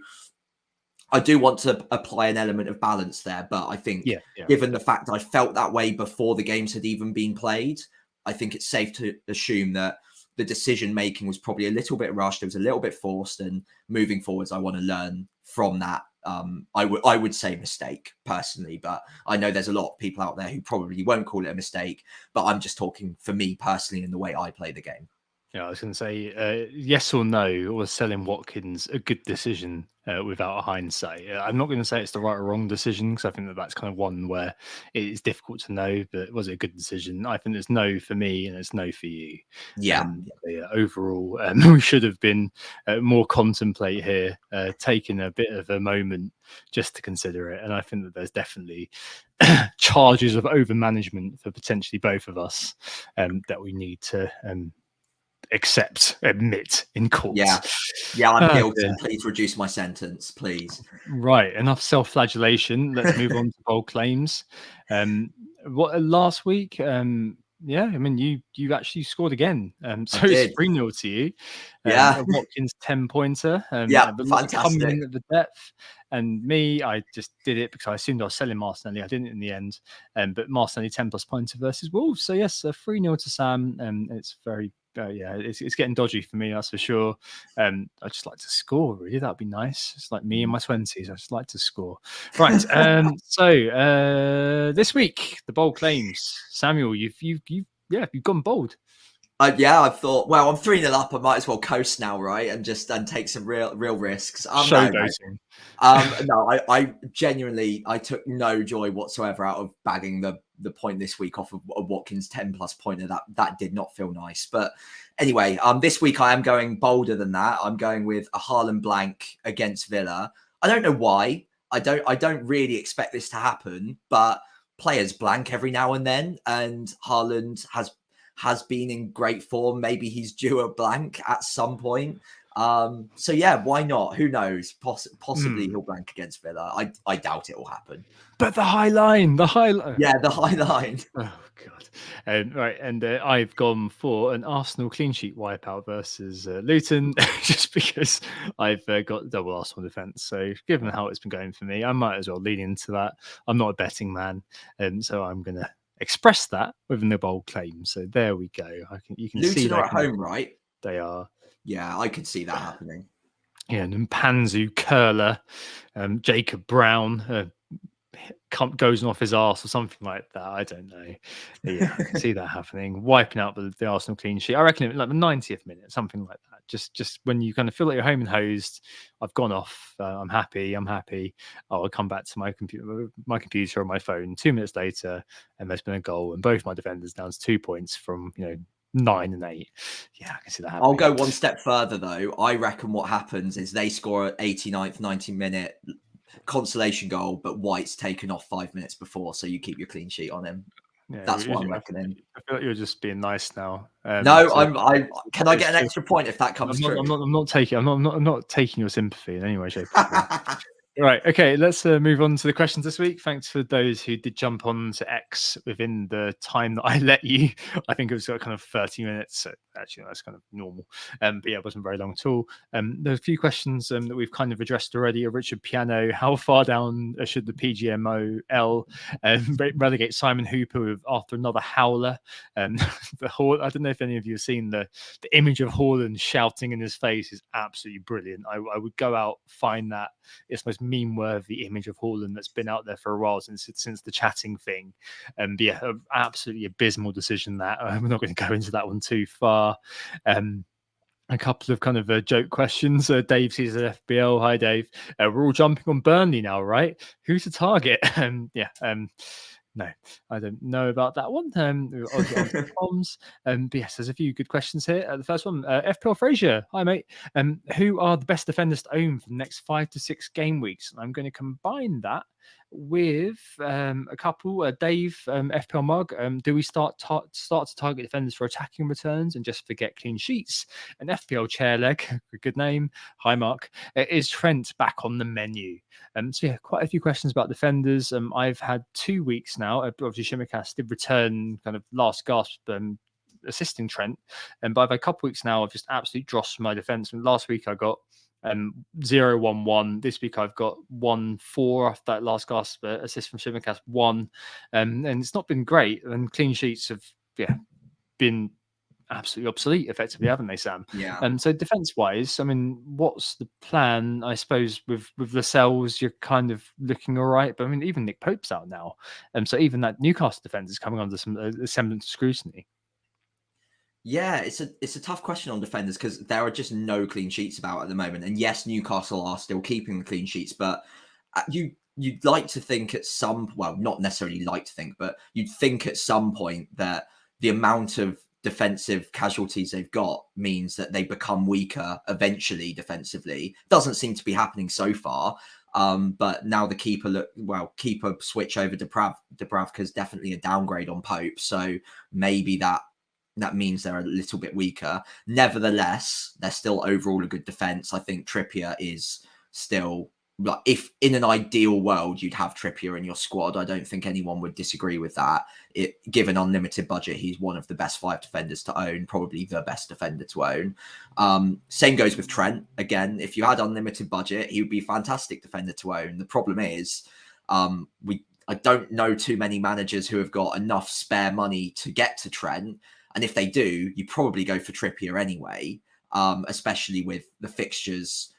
I do want to apply an element of balance there, but I think given the fact I felt that way before the games had even been played, I think it's safe to assume that the decision-making was probably a little bit rushed. It was a little bit forced, and moving forwards, I want to learn from that. I would say mistake personally, but I know there's a lot of people out there who probably won't call it a mistake, but I'm just talking for me personally in the way I play the game. Yeah, I was going to say, yes or no, was selling Watkins a good decision without a hindsight? I'm not going to say it's the right or wrong decision, because I think that that's kind of one where it is difficult to know, but was it a good decision? I think it's no for me and it's no for you. Overall, we should have been more contemplate here, taking a bit of a moment just to consider it. And I think that there's definitely charges of over-management for potentially both of us that we need to admit in court. I'm guilty. Please reduce my sentence, please. Right, enough self-flagellation. Let's move on to bold claims. What last week? I mean, you actually scored again. So it's 3-0 to you. Watkins 10-pointer. Fantastic. Coming in at the depth. And me, I just did it because I assumed I was selling Martinelli. I didn't in the end. But Martinelli 10+ pointer versus Wolves. So yes, 3-0 to Sam. It's very it's getting dodgy for me, that's for sure. I just like to score, really. That'd be nice. It's like me in my 20s. I just like to score. Right. So this week, the bold claims. Samuel, you've gone bold. I thought, well, I'm 3-0 up. I might as well coast now, right? And take some real risks. Showboating. I genuinely, I took no joy whatsoever out of bagging the point this week off of a Watkins 10+ pointer. That did not feel nice. But anyway, this week I am going bolder than that. I'm going with a Haaland blank against Villa. I don't know why. I don't really expect this to happen, but players blank every now and then, and Haaland has been in great form. Maybe he's due a blank at some point. Why not? Who knows? Possibly he'll blank against Villa. I doubt it will happen. But the high line. Yeah, the high line. Oh god. Right, and I've gone for an Arsenal clean sheet wipeout versus Luton, just because I've got double Arsenal defence. So given how it's been going for me, I might as well lean into that. I'm not a betting man, and so I'm gonna express that within the bold claim. So there we go. You can Luton see are at home, right? They are. Yeah, I could see that happening. Yeah, and Panzu, Curler, Jacob Brown goes off his arse or something like that. I don't know. Yeah, I can see that happening. Wiping out the Arsenal clean sheet. I reckon like the 90th minute, something like that. Just when you kind of feel like you're home and hosed, I've gone off. I'm happy. I'll come back to my computer or my phone 2 minutes later, and there's been a goal, and both my defenders down to 2 points from 9 and 8. Yeah, I can see that happening. I'll go one step further though. I reckon what happens is they score at 89th, 90-minute consolation goal, but White's taken off 5 minutes before, so you keep your clean sheet on him. Yeah, that's what I'm reckoning. I feel like you're just being nice now. No, can I get an extra point if that comes true? I'm not taking your sympathy in any way, shape, or form. Right. Okay. Let's move on to the questions this week. Thanks for those who did jump on to X within the time that I let you. I think it was kind of 30 minutes. So actually, that's kind of normal. But yeah, it wasn't very long at all. There's a few questions that we've kind of addressed already. Richard Piano, how far down should the PGMOL relegate Simon Hooper after another howler? I don't know if any of you have seen the image of Haaland shouting in his face is absolutely brilliant. I would go out, find that. It's the most meme-worthy image of Haaland that's been out there for a while since the chatting thing. And yeah, absolutely abysmal decision that. We're not going to go into that one too far. A couple of kind of joke questions. Dave sees at FBL. Hi, Dave. We're all jumping on Burnley now, right? Who's the target? No, I don't know about that one. Tom's. But yes, there's a few good questions here. The first one, FPL Fraser. Hi, mate. Who are the best defenders to own for the next 5 to 6 game weeks? And I'm going to combine that with a couple. Dave, FPL Mug. Do we start to target defenders for attacking returns and just forget clean sheets? An FPL chair leg, good name. Hi, Mark. Is Trent back on the menu? So yeah, quite a few questions about defenders. I've had 2 weeks now. Obviously, Shimikas did return kind of last gasp assisting Trent, but I've had a couple weeks now. I've just absolutely drossed my defense. And last week I got 0-1-1. This week I've got 1-4 after that last gasp assist from Shimikas 1, and it's not been great. And clean sheets have been absolutely obsolete, effectively, haven't they, Sam? Yeah. And so defense-wise, I mean, what's the plan? I suppose with Lascelles, you're kind of looking all right, but I mean, even Nick Pope's out now, and so even that Newcastle defense is coming under some semblance of scrutiny. Yeah, it's a tough question on defenders because there are just no clean sheets about at the moment. And yes, Newcastle are still keeping the clean sheets, but you'd like to think at some, well, not necessarily like to think, but you'd think at some point that the amount of defensive casualties they've got means that they become weaker eventually defensively. Doesn't seem to be happening so far. But now the keeper keeper switch over to Dubravka is definitely a downgrade on Pope. So maybe that means they're a little bit weaker. Nevertheless, they're still overall a good defense. I think Trippier is still, like, if in an ideal world you'd have Trippier in your squad, I don't think anyone would disagree with that. Given unlimited budget, he's one of the best 5 defenders to own, probably the best defender to own. Same goes with Trent. Again, if you had unlimited budget, he would be a fantastic defender to own. The problem is, I don't know too many managers who have got enough spare money to get to Trent. And if they do, you probably go for Trippier anyway, especially with the fixtures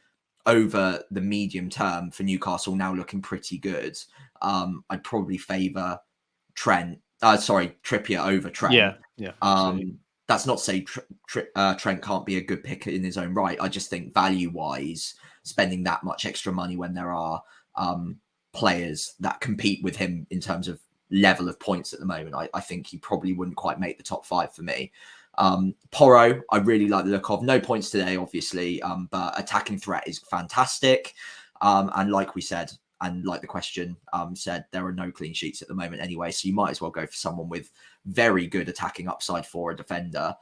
over the medium term for Newcastle now looking pretty good. I'd probably favour Trippier over Trent. Yeah. That's not to say Trent can't be a good pick in his own right. I just think value-wise, spending that much extra money when there are players that compete with him in terms of level of points at the moment, I think he probably wouldn't quite make the top 5 for me. Porro, I really like the look of. No points today, obviously, but attacking threat is fantastic. And like we said, and like the question said, there are no clean sheets at the moment anyway, so you might as well go for someone with very good attacking upside for a defender.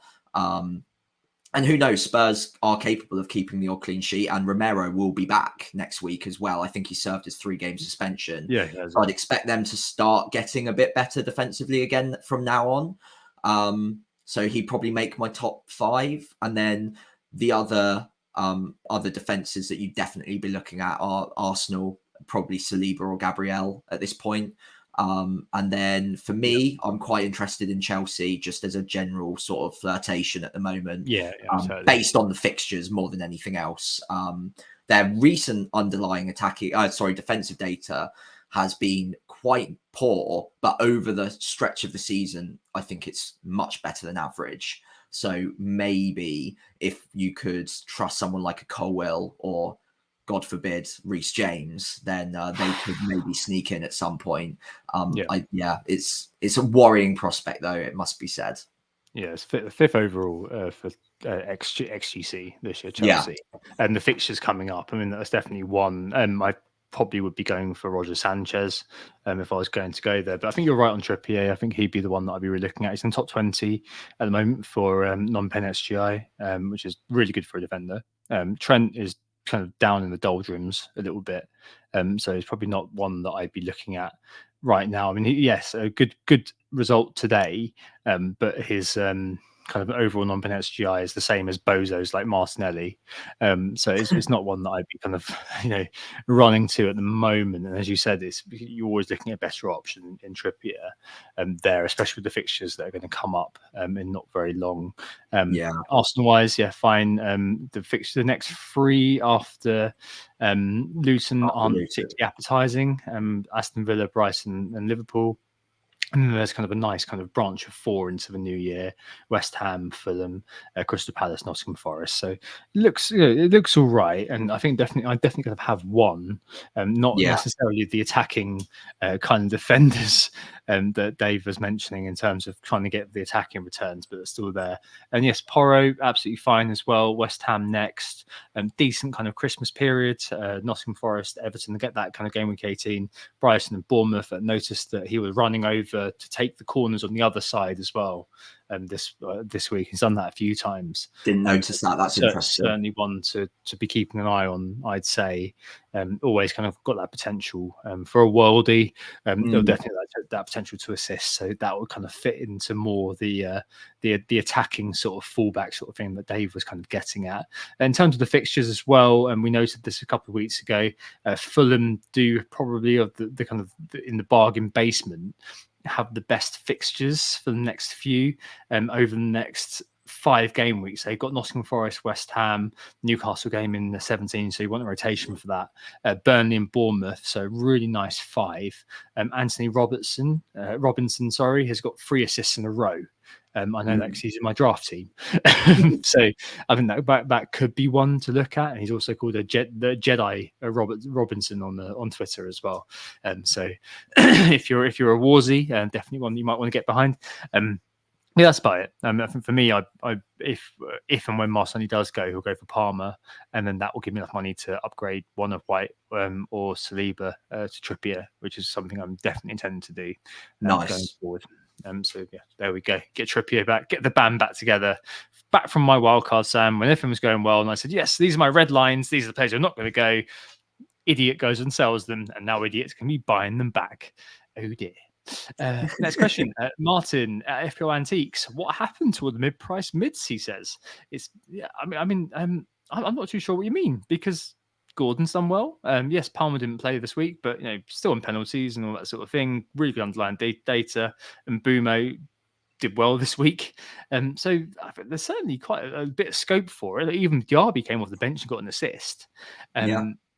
And who knows, Spurs are capable of keeping the odd clean sheet, and Romero will be back next week as well. I think he served his 3-game suspension. Yeah, so I'd expect them to start getting a bit better defensively again from now on. So he'd probably make my top 5. And then the other defenses that you'd definitely be looking at are Arsenal, probably Saliba or Gabriel at this point. And then for me, I'm quite interested in Chelsea just as a general sort of flirtation at the moment. Based on the fixtures more than anything else. Their recent underlying defensive data has been quite poor, but over the stretch of the season, I think it's much better than average. So maybe if you could trust someone like a Colwell or, God forbid, Reece James, then they could maybe sneak in at some point. It's a worrying prospect, though, it must be said. Yeah, it's 5th overall for XGC this year, Chelsea. And the fixtures coming up, I mean, that's definitely one. I probably would be going for Roger Sanchez if I was going to go there. But I think you're right on Trippier. I think he'd be the one that I'd be really looking at. He's in top 20 at the moment for non-pen SGI, which is really good for a defender. Trent is kind of down in the doldrums a little bit. So it's probably not one that I'd be looking at right now. I mean, yes, a good result today, but his kind of overall non-penalty GI is the same as Bozo's, like Martinelli. So it's not one that I'd be kind of running to at the moment. And as you said, you're always looking at a better option in Trippier there, especially with the fixtures that are going to come up in not very long. Arsenal-wise, fine. The next 3 after Luton aren't particularly appetising. Aston Villa, Brighton, and Liverpool. And then there's kind of a nice kind of branch of 4 into the new year: West Ham, Fulham, Crystal Palace, Nottingham Forest. So it looks all right, and I think definitely going to have one, not necessarily the attacking kind of defenders that Dave was mentioning in terms of trying to get the attacking returns, but they're still there. And yes, Porro absolutely fine as well. West Ham next, decent kind of Christmas period. Nottingham Forest, Everton, get that kind of game week 18. Brighton and Bournemouth. I noticed that he was running over to take the corners on the other side as well. This week he's done that a few times. Didn't notice that. That's interesting. Certainly one to be keeping an eye on, I'd say. Always kind of got that potential for a worldie. Definitely that potential to assist. So that would kind of fit into more the attacking sort of fullback sort of thing that Dave was kind of getting at. In terms of the fixtures as well, and we noted this a couple of weeks ago, Fulham do probably of the kind of in the bargain basement have the best fixtures for the next few over the next 5 game weeks. They've got Nottingham Forest, West Ham, Newcastle game in the 17, so you want a rotation for that. Burnley and Bournemouth, so really nice 5. Anthony Robinson, has got 3 assists in a row. I know that because he's in my draft team. So I think that could be one to look at. And he's also called the Jedi Robinson on Twitter as well. So if you're a Warzy, definitely one you might want to get behind. Yeah, that's about it. I think for me, if and when Martinelli does go, he'll go for Palmer, and then that will give me enough money to upgrade one of White or Saliba to Trippier, which is something I'm definitely intending to do going forward. So yeah, there we go. Get Trippier back, get the band back together, back from my wildcard, Sam, when everything was going well. And I said, yes, these are my red lines. These are the players who are not going to go. Idiot goes and sells them, and now idiots can be buying them back. Oh dear. Next question. Martin at FPL Antiques. What happened to all the mid-price mids, he says? I'm not too sure what you mean, because Gordon's done well. Yes, Palmer didn't play this week, but still on penalties and all that sort of thing. Really good underlying data. And Bumo did well this week. So there's certainly quite a bit of scope for it. Even Diaby came off the bench and got an assist.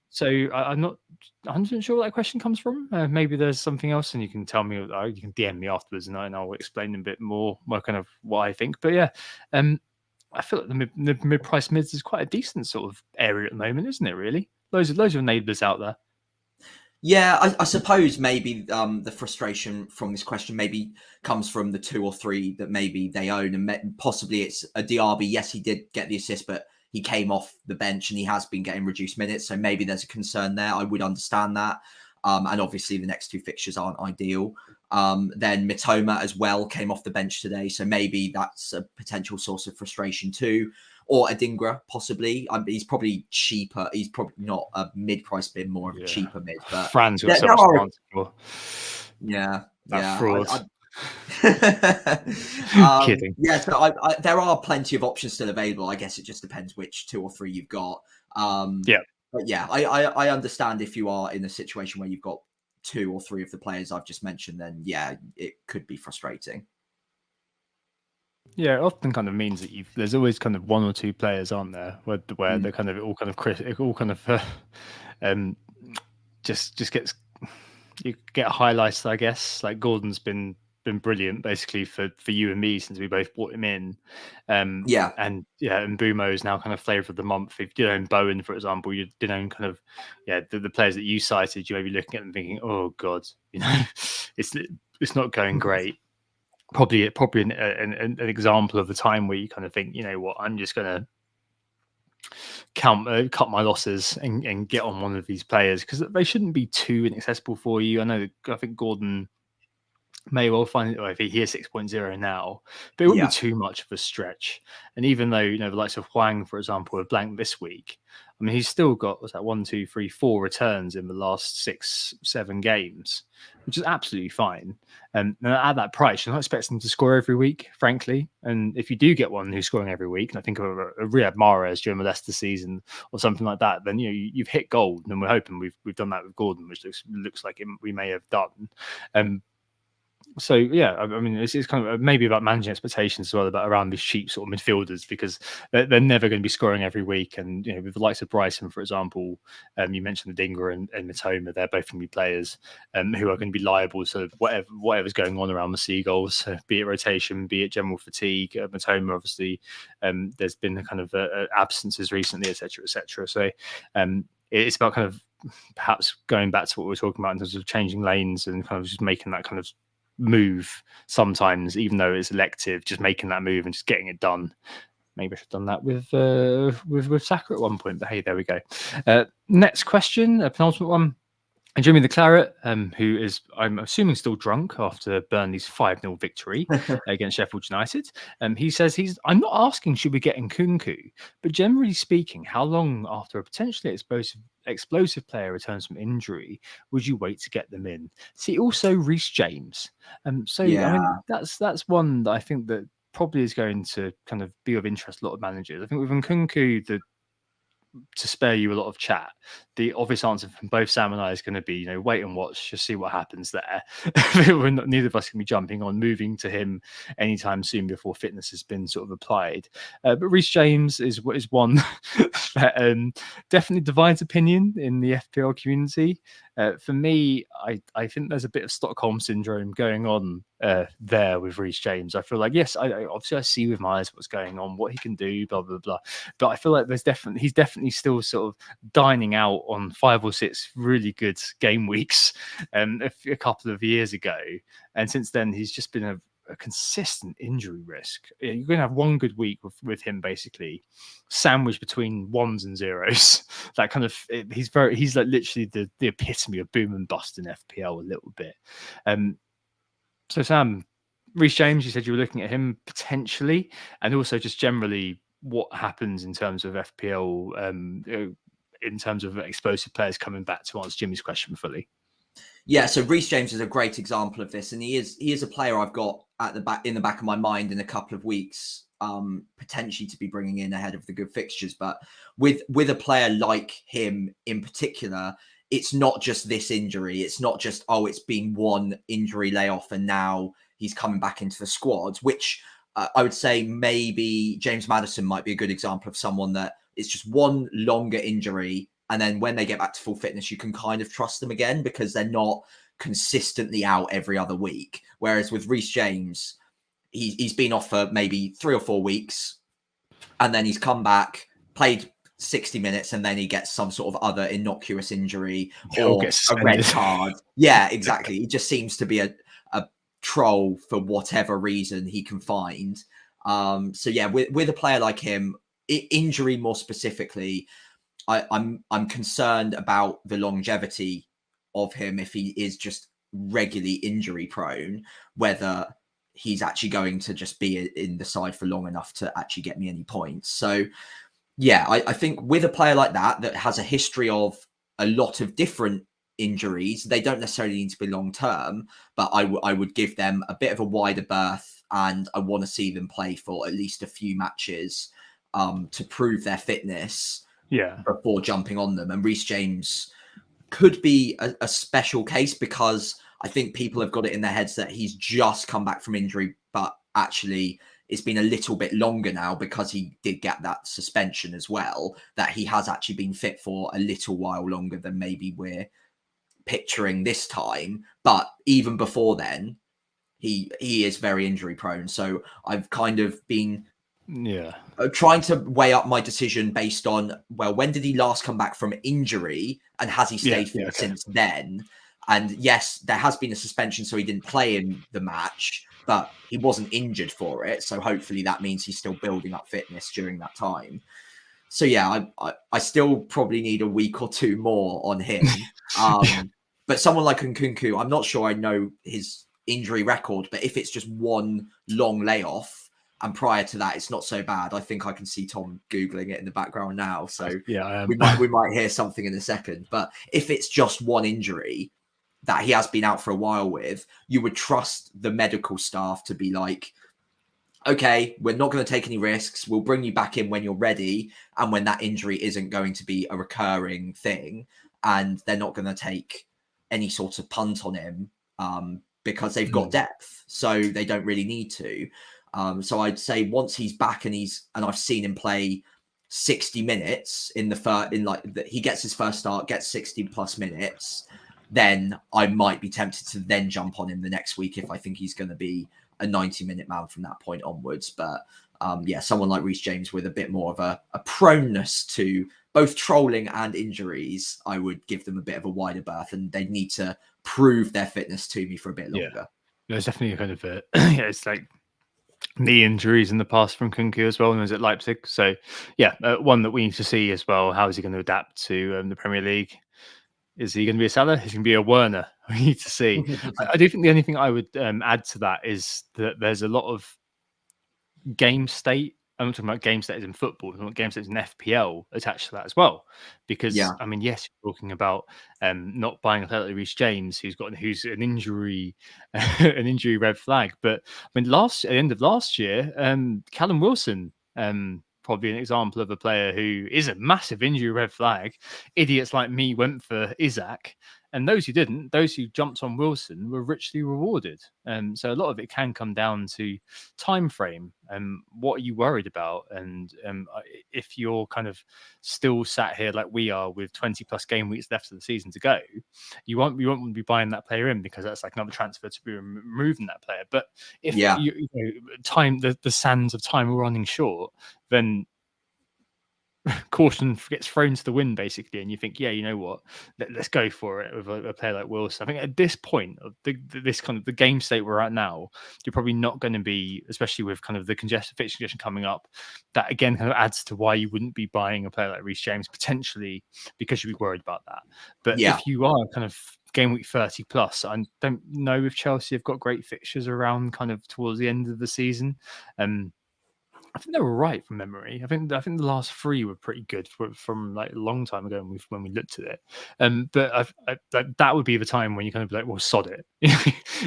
So I'm not 100% sure where that question comes from. Maybe there's something else, and you can tell me, or you can DM me afterwards, and I'll explain a bit more kind of what I think. But yeah, I feel like the mid-price mids is quite a decent sort of area at the moment, isn't it? Really, loads of enablers out there. Yeah, I suppose maybe the frustration from this question maybe comes from the 2 or 3 that maybe they own, and possibly it's a Diaby. Yes, he did get the assist, but he came off the bench and he has been getting reduced minutes. So maybe there's a concern there. I would understand that. And obviously the next 2 fixtures aren't ideal. Then Mitoma as well came off the bench today. So maybe that's a potential source of frustration too. Or Adingra, possibly. He's probably cheaper. He's probably not a mid-price bid, more of a cheaper mid. But Fran's got so much responsible. Fraud. Kidding. Yeah, so there are plenty of options still available. I guess it just depends which 2 or 3 you've got. But yeah, I understand if you are in a situation where you've got 2 or 3 of the players I've just mentioned, then yeah, it could be frustrating. Yeah, it often kind of means that there's always kind of 1 or 2 players on there where they're kind of all kind of just gets, you get highlights, I guess. Like Gordon's been brilliant basically for you and me since we both brought him in. And Bumo is now kind of flavour of the month. If you own Bowen, for example, you did own kind of the players that you cited, you may be looking at them thinking, oh god, it's not going great. Probably an example of the time where you kind of think, you know what, I'm just gonna cut my losses and get on one of these players, because they shouldn't be too inaccessible for you. I think Gordon may well find it, if he is 6.0 now, but it wouldn't be too much of a stretch. And even though the likes of Huang, for example, are blank this week, I mean, he's still got, what's that, 1, 2, 3, 4 returns in the last 6, 7 games, which is absolutely fine. And at that price, you're not expecting him to score every week, frankly. And if you do get one who's scoring every week, and I think of a Riyad Mahrez during the Leicester season or something like that, then you've hit gold. And we're hoping we've done that with Gordon, which looks like we may have done. So yeah, I mean, it's kind of maybe about managing expectations as well about around these cheap sort of midfielders, because they're never going to be scoring every week. And with the likes of Bryson, for example, you mentioned the Dinger and Matoma, they're both going to be players who are going to be liable to whatever's going on around the Seagulls, be it rotation, be it general fatigue. Matoma, obviously, there's been a kind of absences recently, etc., etc. So it's about kind of perhaps going back to what we were talking about in terms of changing lanes and kind of just making that kind of move sometimes, even though it's elective, just making that move and just getting it done. Maybe I should have done that with Saka at one point, but hey, there we go. Next question, a penultimate one. And Jimmy the Claret, who is, I'm assuming, still drunk after Burnley's 5-0 victory against Sheffield United. He says I'm not asking should we get Nkunku, but generally speaking, how long after a potentially explosive player returns from injury would you wait to get them in? See, also Reece James. I mean, that's one that I think that probably is going to kind of be of interest to a lot of managers. I think with Nkunku, to spare you a lot of chat, the obvious answer from both Sam and I is going to be, wait and watch, just see what happens there. Neither of us can be jumping on moving to him anytime soon before fitness has been sort of applied. But Reece James is one that definitely divides opinion in the FPL community. For me, I think there's a bit of Stockholm syndrome going on there with Reece James. I feel like, yes, obviously I see with my eyes what's going on, what he can do, blah blah blah. But I feel like he's definitely still sort of dining out on 5 or 6 really good game weeks a couple of years ago, and since then he's just been a consistent injury risk. You're going to have one good week with him, basically sandwiched between ones and zeros. That kind of he's like literally the epitome of boom and bust in FPL a little bit. So Sam, Reece James, you said you were looking at him potentially, and also just generally what happens in terms of FPL, in terms of explosive players coming back, to answer Jimmy's question fully. Yeah, so Reece James is a great example of this, and he is a player I've got in the back of my mind in a couple of weeks, potentially to be bringing in ahead of the good fixtures. But with a player like him in particular, it's not just this injury. It's not just, it's been one injury layoff and now he's coming back into the squad, which I would say maybe James Maddison might be a good example of someone that it's just one longer injury. And then when they get back to full fitness, you can kind of trust them again because they're not consistently out every other week. Whereas with Reece James, he's been off for maybe 3 or 4 weeks, and then he's come back, played 60 minutes, and then he gets some sort of other innocuous injury or a red card. Yeah, exactly. He just seems to be a troll for whatever reason he can find. So yeah, with a player like him, injury more specifically, I'm concerned about the longevity of him if he is just regularly injury prone, whether he's actually going to just be in the side for long enough to actually get me any points. So yeah, I think with a player like that has a history of a lot of different injuries, they don't necessarily need to be long term, but I would give them a bit of a wider berth, and I want to see them play for at least a few matches to prove their fitness before jumping on them. And Reece James could be a special case because I think people have got it in their heads that he's just come back from injury, but actually it's been a little bit longer now because he did get that suspension as well, that he has actually been fit for a little while longer than maybe we're picturing this time. But even before then, he is very injury prone. So I've kind of been trying to weigh up my decision based on, well, when did he last come back from injury and has he stayed fit since then? And yes, there has been a suspension, so he didn't play in the match, but he wasn't injured for it. So hopefully that means he's still building up fitness during that time. So yeah, I still probably need a week or 2 more on him. But someone like Nkunku, I'm not sure I know his injury record, but if it's just one long layoff, And prior to that, it's not so bad. I think I can see Tom Googling it in the background now. So Yeah, I am. we might hear something in a second. But if it's just one injury that he has been out for a while with, you would trust the medical staff to be like, okay, we're not going to take any risks. We'll bring you back in when you're ready and when that injury isn't going to be a recurring thing. And they're not going to take any sort of punt on him because they've got depth. So they don't really need to. So I'd say once he's back and I've seen him play 60 minutes in he gets his first start, gets 60 plus minutes, then I might be tempted to then jump on him the next week if I think he's going to be a 90-minute man from that point onwards. But someone like Reece James with a bit more of a proneness to both trolling and injuries, I would give them a bit of a wider berth, and they'd need to prove their fitness to me for a bit longer. Yeah. There's definitely a kind of it's like knee injuries in the past from Kunku as well, and was at Leipzig. So one that we need to see as well. How is he going to adapt to the Premier League? Is he going to be a Salah? Is he going to be a Werner? We need to see. I do think the only thing I would add to that is that there's a lot of game state. I'm not talking about game state as in football, I'm talking about game state as in FPL attached to that as well. Because I mean, yes, you're talking about not buying a player like Reece James who's an injury red flag. But I mean, at the end of last year, Callum Wilson, probably an example of a player who is a massive injury red flag. Idiots like me went for Isaac, and those who didn't, those who jumped on Wilson, were richly rewarded. So a lot of it can come down to time frame. What are you worried about? And if you're kind of still sat here like we are with 20 plus game weeks left of the season to go, you won't want to be buying that player in, because that's like another transfer to be removing that player. But if the sands of time are running short, then caution gets thrown to the wind, basically, and you think, you know what, let's go for it with a player like Wilson. I think at this point of this kind of the game state we're at now, you're probably not going to be, especially with kind of the fixture congestion coming up, that again kind of adds to why you wouldn't be buying a player like Reece James, potentially because you'd be worried about that. But if you are kind of game week 30 plus, I don't know if Chelsea have got great fixtures around kind of towards the end of the season. I think they were right from memory. I think the last three were pretty good from like a long time ago when we looked at it. But that would be the time when you kind of be like, well, sod it.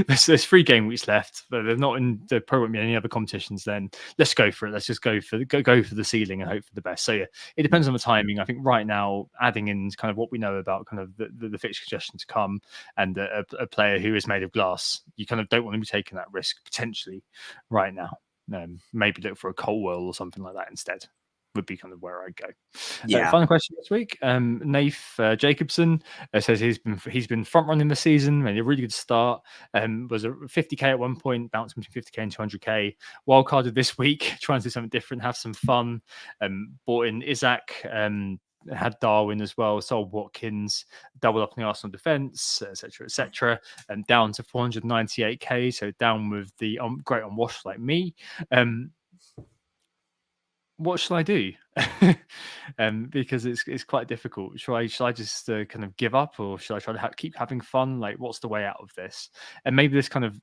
there's 3 game weeks left, but they're not in. There probably won't be any other competitions. Then let's go for it. Let's just go for the ceiling and hope for the best. So it depends on the timing. I think right now, adding in kind of what we know about kind of the fixture congestion to come and a player who is made of glass, you kind of don't want to be taking that risk potentially right now. Maybe look for a Colwell or something like that instead, would be kind of where I'd go. Final question this week. Nath Jacobson says he's been front running the season, made a really good start. Was a 50k at one point, bounced between 50k and 200k. Wildcarded this week, trying to do something different, have some fun. Bought in Isaac. Had Darwin as well, sold Watkins, doubled up in the Arsenal defence, etc., and down to 498k. So down with the great unwashed like me. What shall I do? Because it's quite difficult. Shall I just kind of give up, or shall I try to keep having fun? Like, what's the way out of this? And maybe this kind of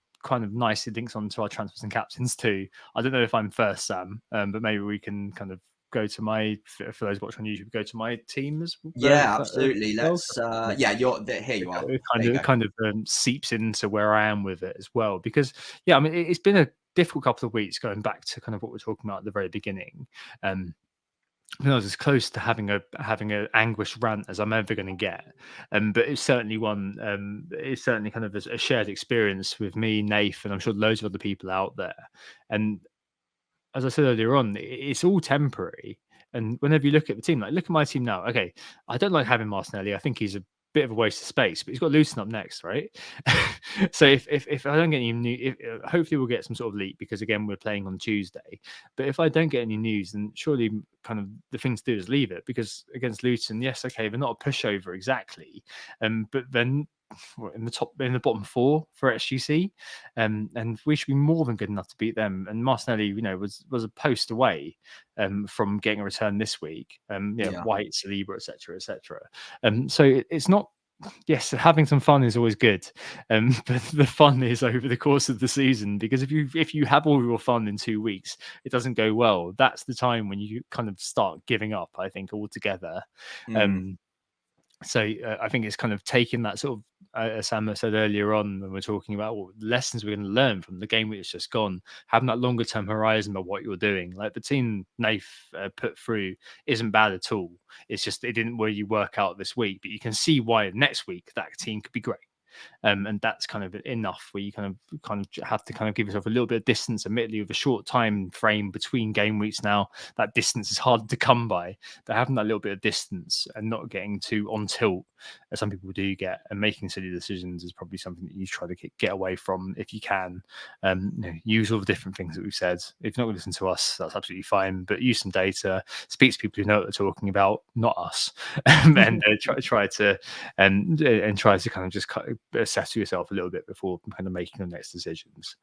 nicely links onto our transfers and captains too. I don't know if I'm first, Sam, but maybe we can kind of go to for those watching on YouTube, go to my team as well. Yeah, absolutely. Let's here you are. It kind of seeps into where I am with it as well, because I mean, it's been a difficult couple of weeks going back to kind of what we're talking about at the very beginning. I was as close to having a anguished rant as I'm ever going to get, but it's certainly one. It's certainly kind of a shared experience with me, Nath, and I'm sure loads of other people out there. And as I said earlier on, it's all temporary. And whenever you look at the team, like look at my team now. Okay, I don't like having Martinelli. I think he's a bit of a waste of space, but he's got Luton up next, right? So if I don't get any new, hopefully we'll get some sort of leak, because again we're playing on Tuesday. But if I don't get any news, then surely kind of the thing to do is leave it, because against Luton, yes, okay, they're not a pushover exactly, but then in the bottom 4 for SGC, and we should be more than good enough to beat them. And Martinelli, was a post away from getting a return this week. White, Saliba, etc. So it's not yes, having some fun is always good, but the fun is over the course of the season, because if you have all your fun in 2 weeks, it doesn't go well. That's the time when you kind of start giving up, I think, altogether. Mm. So I think it's kind of taking that sort of, as Sam said earlier on when we're talking about what lessons we're going to learn from the game that's just gone, having that longer term horizon of what you're doing. Like the team Nath put through isn't bad at all. It's just it didn't really work out this week, but you can see why next week that team could be great. And that's kind of enough where you kind of have to kind of give yourself a little bit of distance. Admittedly, with a short time frame between game weeks now, that distance is hard to come by. But having that little bit of distance and not getting too on tilt, as some people do get, and making silly decisions is probably something that you try to get away from if you can. Use all the different things that we've said. If you're not going to listen to us, that's absolutely fine. But use some data, speak to people who know what they're talking about, not us, and try to kind of just assess yourself a little bit before kind of making the next decisions.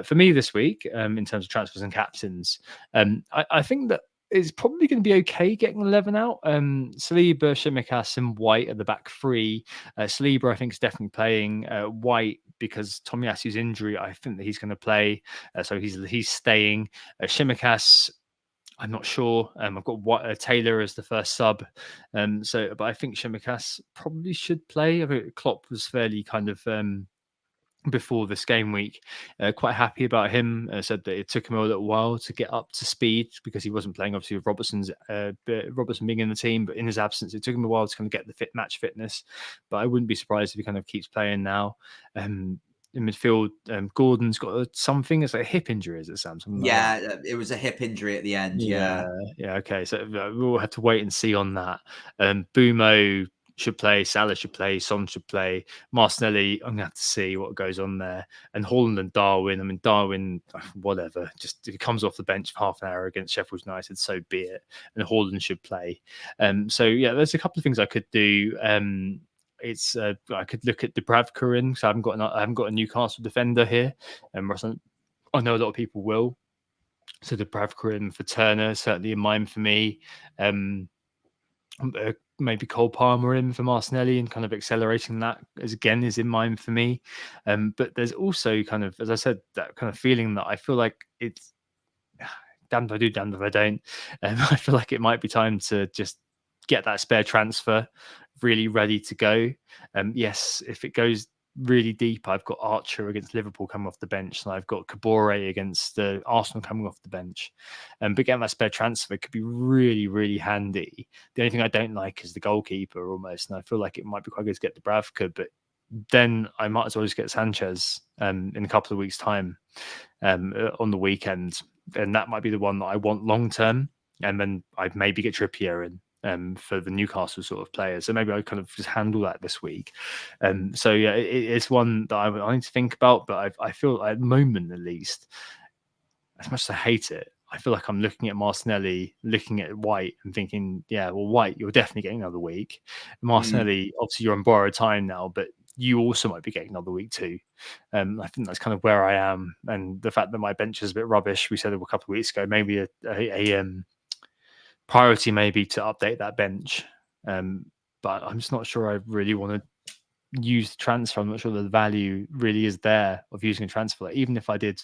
For me this week, in terms of transfers and captains, I think that it's probably going to be okay getting 11 out. Saliba, Shimikas, and White at the back three. Saliba, I think, is definitely playing. White, because Tomiyasu's injury, I think that he's going to play. So he's staying. Shimikas, I'm not sure. I've got Taylor as the first sub. But I think Shimikas probably should play. I think Klopp was fairly kind of before this game week, quite happy about him. Said that it took him a little while to get up to speed because he wasn't playing obviously with Robertson being in the team, but in his absence, it took him a while to kind of get the match fitness. But I wouldn't be surprised if he kind of keeps playing now. In midfield, Gordon's got something. It's like a hip injury, is it, Sam? Something like that. It was a hip injury at the end. Yeah. Okay. So we'll have to wait and see on that. Bumo should play, Salah should play, Son should play, Martinelli. I'm gonna have to see what goes on there. And Haaland and Darwin. I mean, Darwin, whatever. Just if he comes off the bench for half an hour against Sheffield United, so be it. And Haaland should play. There's a couple of things I could do. I could look at Dubravka in, so I haven't got a Newcastle defender here, and I know a lot of people will. So Dubravka in for Turner, certainly in mind for me. Maybe Cole Palmer in for Martinelli and kind of accelerating that is in mind for me. But there's also kind of, as I said, that kind of feeling that I feel like it's damned if I do, damned if I don't. I feel like it might be time to just get that spare transfer really ready to go. Yes, if it goes really deep, I've got Archer against Liverpool coming off the bench, and I've got Kabore against Arsenal coming off the bench. But getting that spare transfer could be really, really handy. The only thing I don't like is the goalkeeper almost, and I feel like it might be quite good to get Dubravka, but then I might as well just get Sanchez in a couple of weeks' time on the weekend, and that might be the one that I want long term. And then I'd maybe get Trippier in for the Newcastle sort of players. So maybe I kind of just handle that this week. It's one that I need to think about, but I feel at the moment, at least, as much as I hate it, I feel like I'm looking at Martinelli, looking at White and thinking, yeah, well, White, you're definitely getting another week. Martinelli, obviously you're on borrowed time now, but you also might be getting another week too. I think that's kind of where I am. And the fact that my bench is a bit rubbish, we said a couple of weeks ago, maybe a priority maybe to update that bench. But I'm just not sure I really want to use the transfer. I'm not sure the value really is there of using a transfer. Like, even if I did,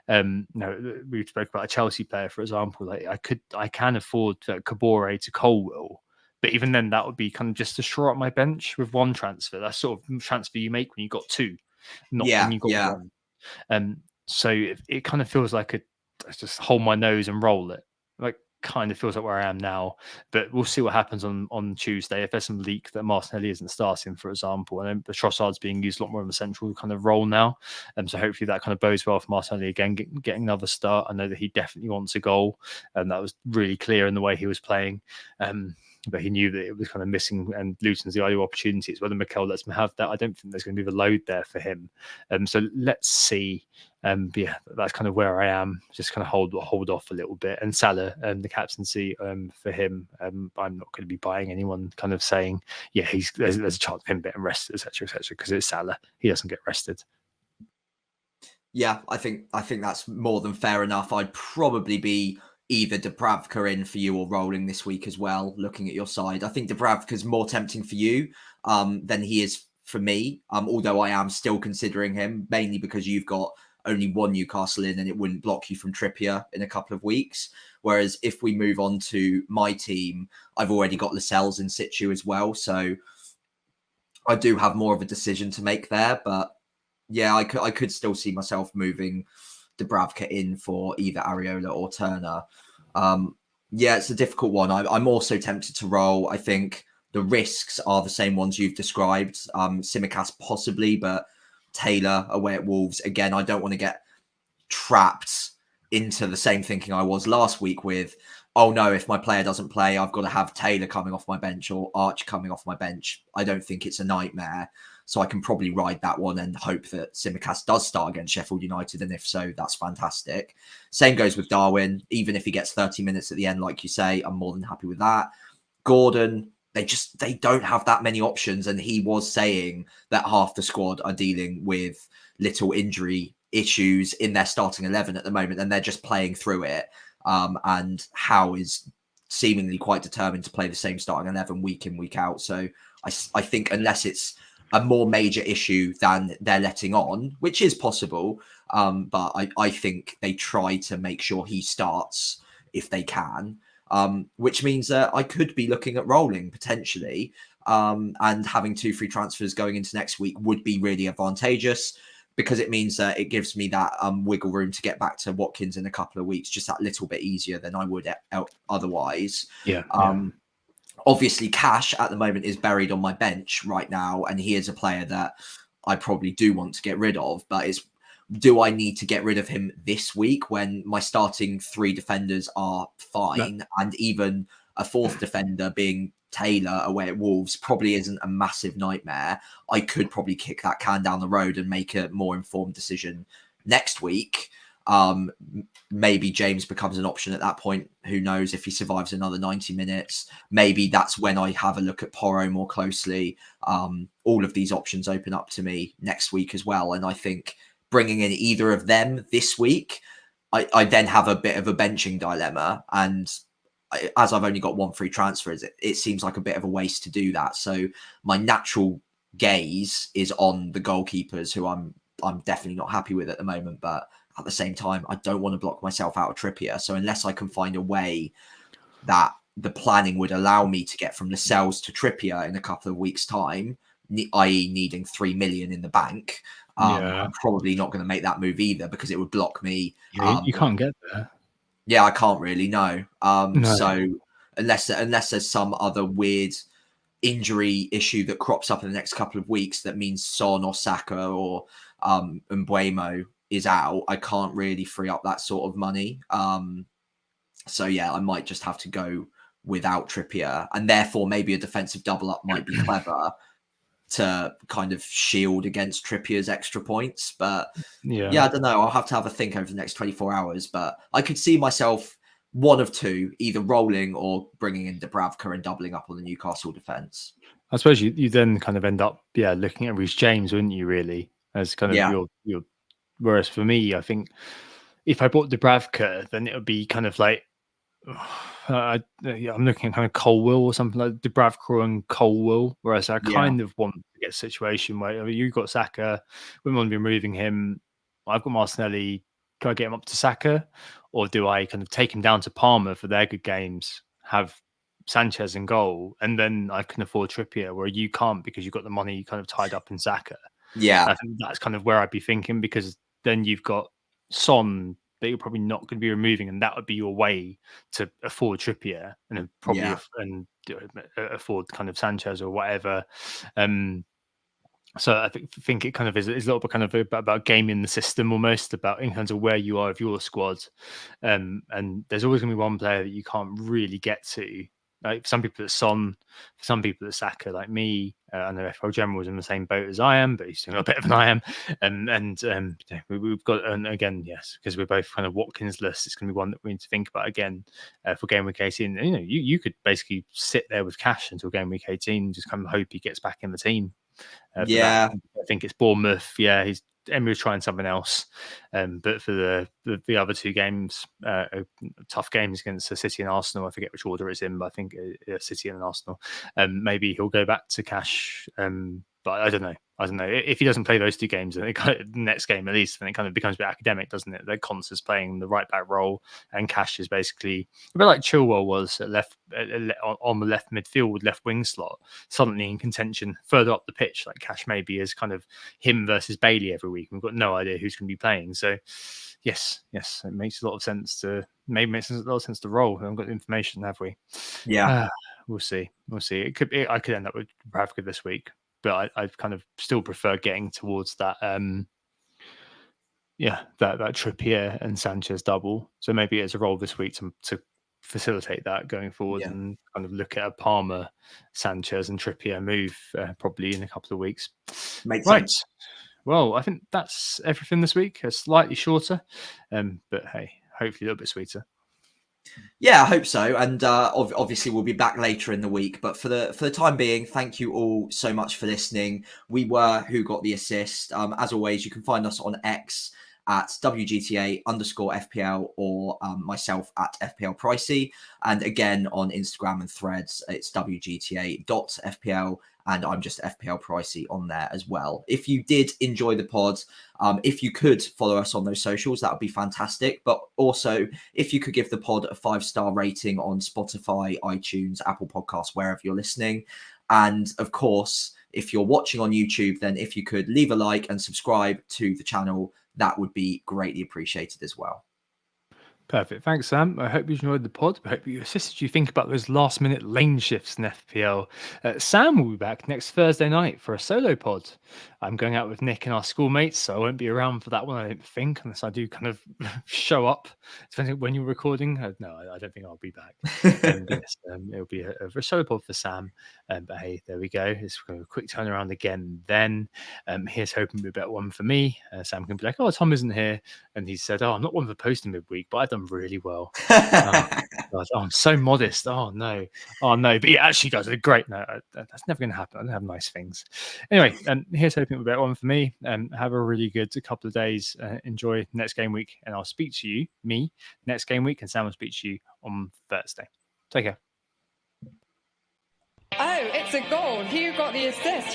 we spoke about a Chelsea player, for example, like I can afford Kabore to Colwill. But even then, that would be kind of just to shore up my bench with one transfer. That's sort of transfer you make when you got two, not when you got one. So it kind of feels like I just hold my nose and roll it. Like, kind of feels like where I am now, but we'll see what happens on Tuesday. If there's some leak that Martinelli isn't starting, for example, and then the Trossard's being used a lot more in the central kind of role now, so hopefully that kind of bodes well for Martinelli again, getting another start. I know that he definitely wants a goal, and that was really clear in the way he was playing. But he knew that it was kind of missing, and Luton's the ideal opportunity. It's whether Mikel lets him have that. I don't think there's going to be the load there for him. So let's see. But yeah, that's kind of where I am. Just kind of hold off a little bit. And Salah, the captaincy for him, I'm not going to be buying anyone kind of saying, yeah, there's a chance of him getting rested, etc., because it's Salah. He doesn't get rested. Yeah, I think that's more than fair enough. I'd probably be either Dubravka in for you or rolling this week as well, looking at your side. I think Dubravka's more tempting for you than he is for me, although I am still considering him, mainly because you've got only one Newcastle in and it wouldn't block you from Trippier in a couple of weeks. Whereas if we move on to my team, I've already got Lascelles in situ as well. So I do have more of a decision to make there. But yeah, I could still see myself moving Dubravka in for either Areola or Turner. Yeah, it's a difficult one. I'm also tempted to roll. I think the risks are the same ones you've described. Tsimikas possibly, but Taylor away at Wolves. Again, I don't want to get trapped into the same thinking I was last week with, oh no, if my player doesn't play, I've got to have Taylor coming off my bench or Arch coming off my bench. I don't think it's a nightmare. So I can probably ride that one and hope that Tsimikas does start against Sheffield United. And if so, that's fantastic. Same goes with Darwin. Even if he gets 30 minutes at the end, like you say, I'm more than happy with that. Gordon, they don't have that many options. And he was saying that half the squad are dealing with little injury issues in their starting 11 at the moment, and they're just playing through it. And Howe is seemingly quite determined to play the same starting 11 week in, week out. So I think unless it's a more major issue than they're letting on, which is possible, but I think they try to make sure he starts if they can, which means that I could be looking at rolling potentially, and having 2 free transfers going into next week would be really advantageous, because it means that it gives me that wiggle room to get back to Watkins in a couple of weeks just that little bit easier than I would otherwise. Yeah. Obviously, Cash at the moment is buried on my bench right now, and he is a player that I probably do want to get rid of. But do I need to get rid of him this week when my starting 3 defenders are fine, and even a 4th defender being Taylor away at Wolves probably isn't a massive nightmare? I could probably kick that can down the road and make a more informed decision next week. Maybe James becomes an option at that point. Who knows if he survives another 90 minutes? Maybe that's when I have a look at Porro more closely. All of these options open up to me next week as well. And I think bringing in either of them this week, I then have a bit of a benching dilemma. And as I've only got 1 free transfer, it seems like a bit of a waste to do that. So my natural gaze is on the goalkeepers, who I'm definitely not happy with at the moment. But at the same time, I don't want to block myself out of Trippier. So unless I can find a way that the planning would allow me to get from Lascelles to Trippier in a couple of weeks' time, i.e. needing 3 million in the bank, I'm probably not going to make that move either, because it would block me. You can't get there. Yeah, I can't really know. So unless there's some other weird injury issue that crops up in the next couple of weeks that means Son or Saka or Mbeumo is out, I can't really free up that sort of money. So yeah, I might just have to go without Trippier, and therefore maybe a defensive double up might be clever to kind of shield against Trippier's extra points. But yeah, I don't know. I'll have to have a think over the next 24 hours. But I could see myself one of two, either rolling or bringing in Dubravka and doubling up on the Newcastle defence. I suppose you then kind of end up looking at Reece James, wouldn't you, really, as kind of your whereas for me, I think if I bought Dubravka, then it would be kind of like I'm looking at kind of Colwill or something like Dubravka and Colwill, whereas I kind of want to get a situation where you've got Saka, we want to be removing him. I've got Martinelli. Can I get him up to Saka, or do I kind of take him down to Palmer for their good games, have Sanchez in goal, and then I can afford Trippier, where you can't because you've got the money kind of tied up in Saka? Yeah, I think that's kind of where I'd be thinking, because then you've got Son that you're probably not going to be removing, and that would be your way to afford Trippier and then probably afford kind of Sanchez or whatever. So I think it kind of is a little bit kind of about gaming the system, almost about in terms of where you are of your squad. And there's always going to be one player that you can't really get to. Like for some people it's Son, for some people it's Saka, like me. I know FPL General was in the same boat as I am, but he's still a bit of an I am. And we've got, and again, yes, because we're both kind of Watkins-less, it's going to be one that we need to think about again for game week 18. And, you could basically sit there with Cash until game week 18 and just kind of hope he gets back in the team. I think it's Bournemouth. Yeah, he's Emery was trying something else. But for the other two games, tough games against City and Arsenal, I forget which order it's in, but I think City and Arsenal. Maybe he'll go back to Cash. But I don't know. If he doesn't play those two games, then the next game at least, then it kind of becomes a bit academic, doesn't it? That Constance playing the right back role, and Cash is basically a bit like Chilwell was at on the left midfield, left wing slot, suddenly in contention further up the pitch. Like Cash maybe is kind of him versus Bailey every week. We've got no idea who's going to be playing. So yes, it makes a lot of sense to roll. We haven't got the information, have we? Yeah. We'll see. I could end up with Bradford this week, but I kind of still prefer getting towards that that Trippier and Sanchez double. So maybe it's a roll this week to facilitate that going forward, and kind of look at a Palmer, Sanchez and Trippier move probably in a couple of weeks. Makes sense. Well, I think that's everything this week. It's slightly shorter, but hey, hopefully a little bit sweeter. Yeah, I hope so. And obviously we'll be back later in the week. But for the time being, thank you all so much for listening. We were Who Got the Assist. As always, you can find us on X at WGTA_FPL or myself at FPL Pricey. And again, on Instagram and Threads, it's WGTA.FPL. And I'm just FPL Pricey on there as well. If you did enjoy the pod, if you could follow us on those socials, that would be fantastic. But also, if you could give the pod a 5-star rating on Spotify, iTunes, Apple Podcasts, wherever you're listening. And of course, if you're watching on YouTube, then if you could leave a like and subscribe to the channel, that would be greatly appreciated as well. Perfect. Thanks, Sam. I hope you enjoyed the pod. I hope you assisted you think about those last-minute lane shifts in FPL. Sam will be back next Thursday night for a solo pod. I'm going out with Nick and our schoolmates, so I won't be around for that one, I don't think, unless I do kind of show up. Depending when you're recording. No, I don't think I'll be back. Yes, it'll be a solo pod for Sam. But hey, there we go. It's a quick turnaround again then. Here's hoping to be a better one for me. Sam can be like, oh, Tom isn't here. And he said, oh, I'm not one for posting midweek, but I've done really well. God, I'm so modest. Oh no. But yeah, actually, guys, did great. No, that's never going to happen. I don't have nice things. Anyway, here's hoping for a better one for me. Have a really good couple of days. Enjoy next game week, and I'll speak to you, next game week, and Sam will speak to you on Thursday. Take care. Oh, it's a goal. Who got the assist?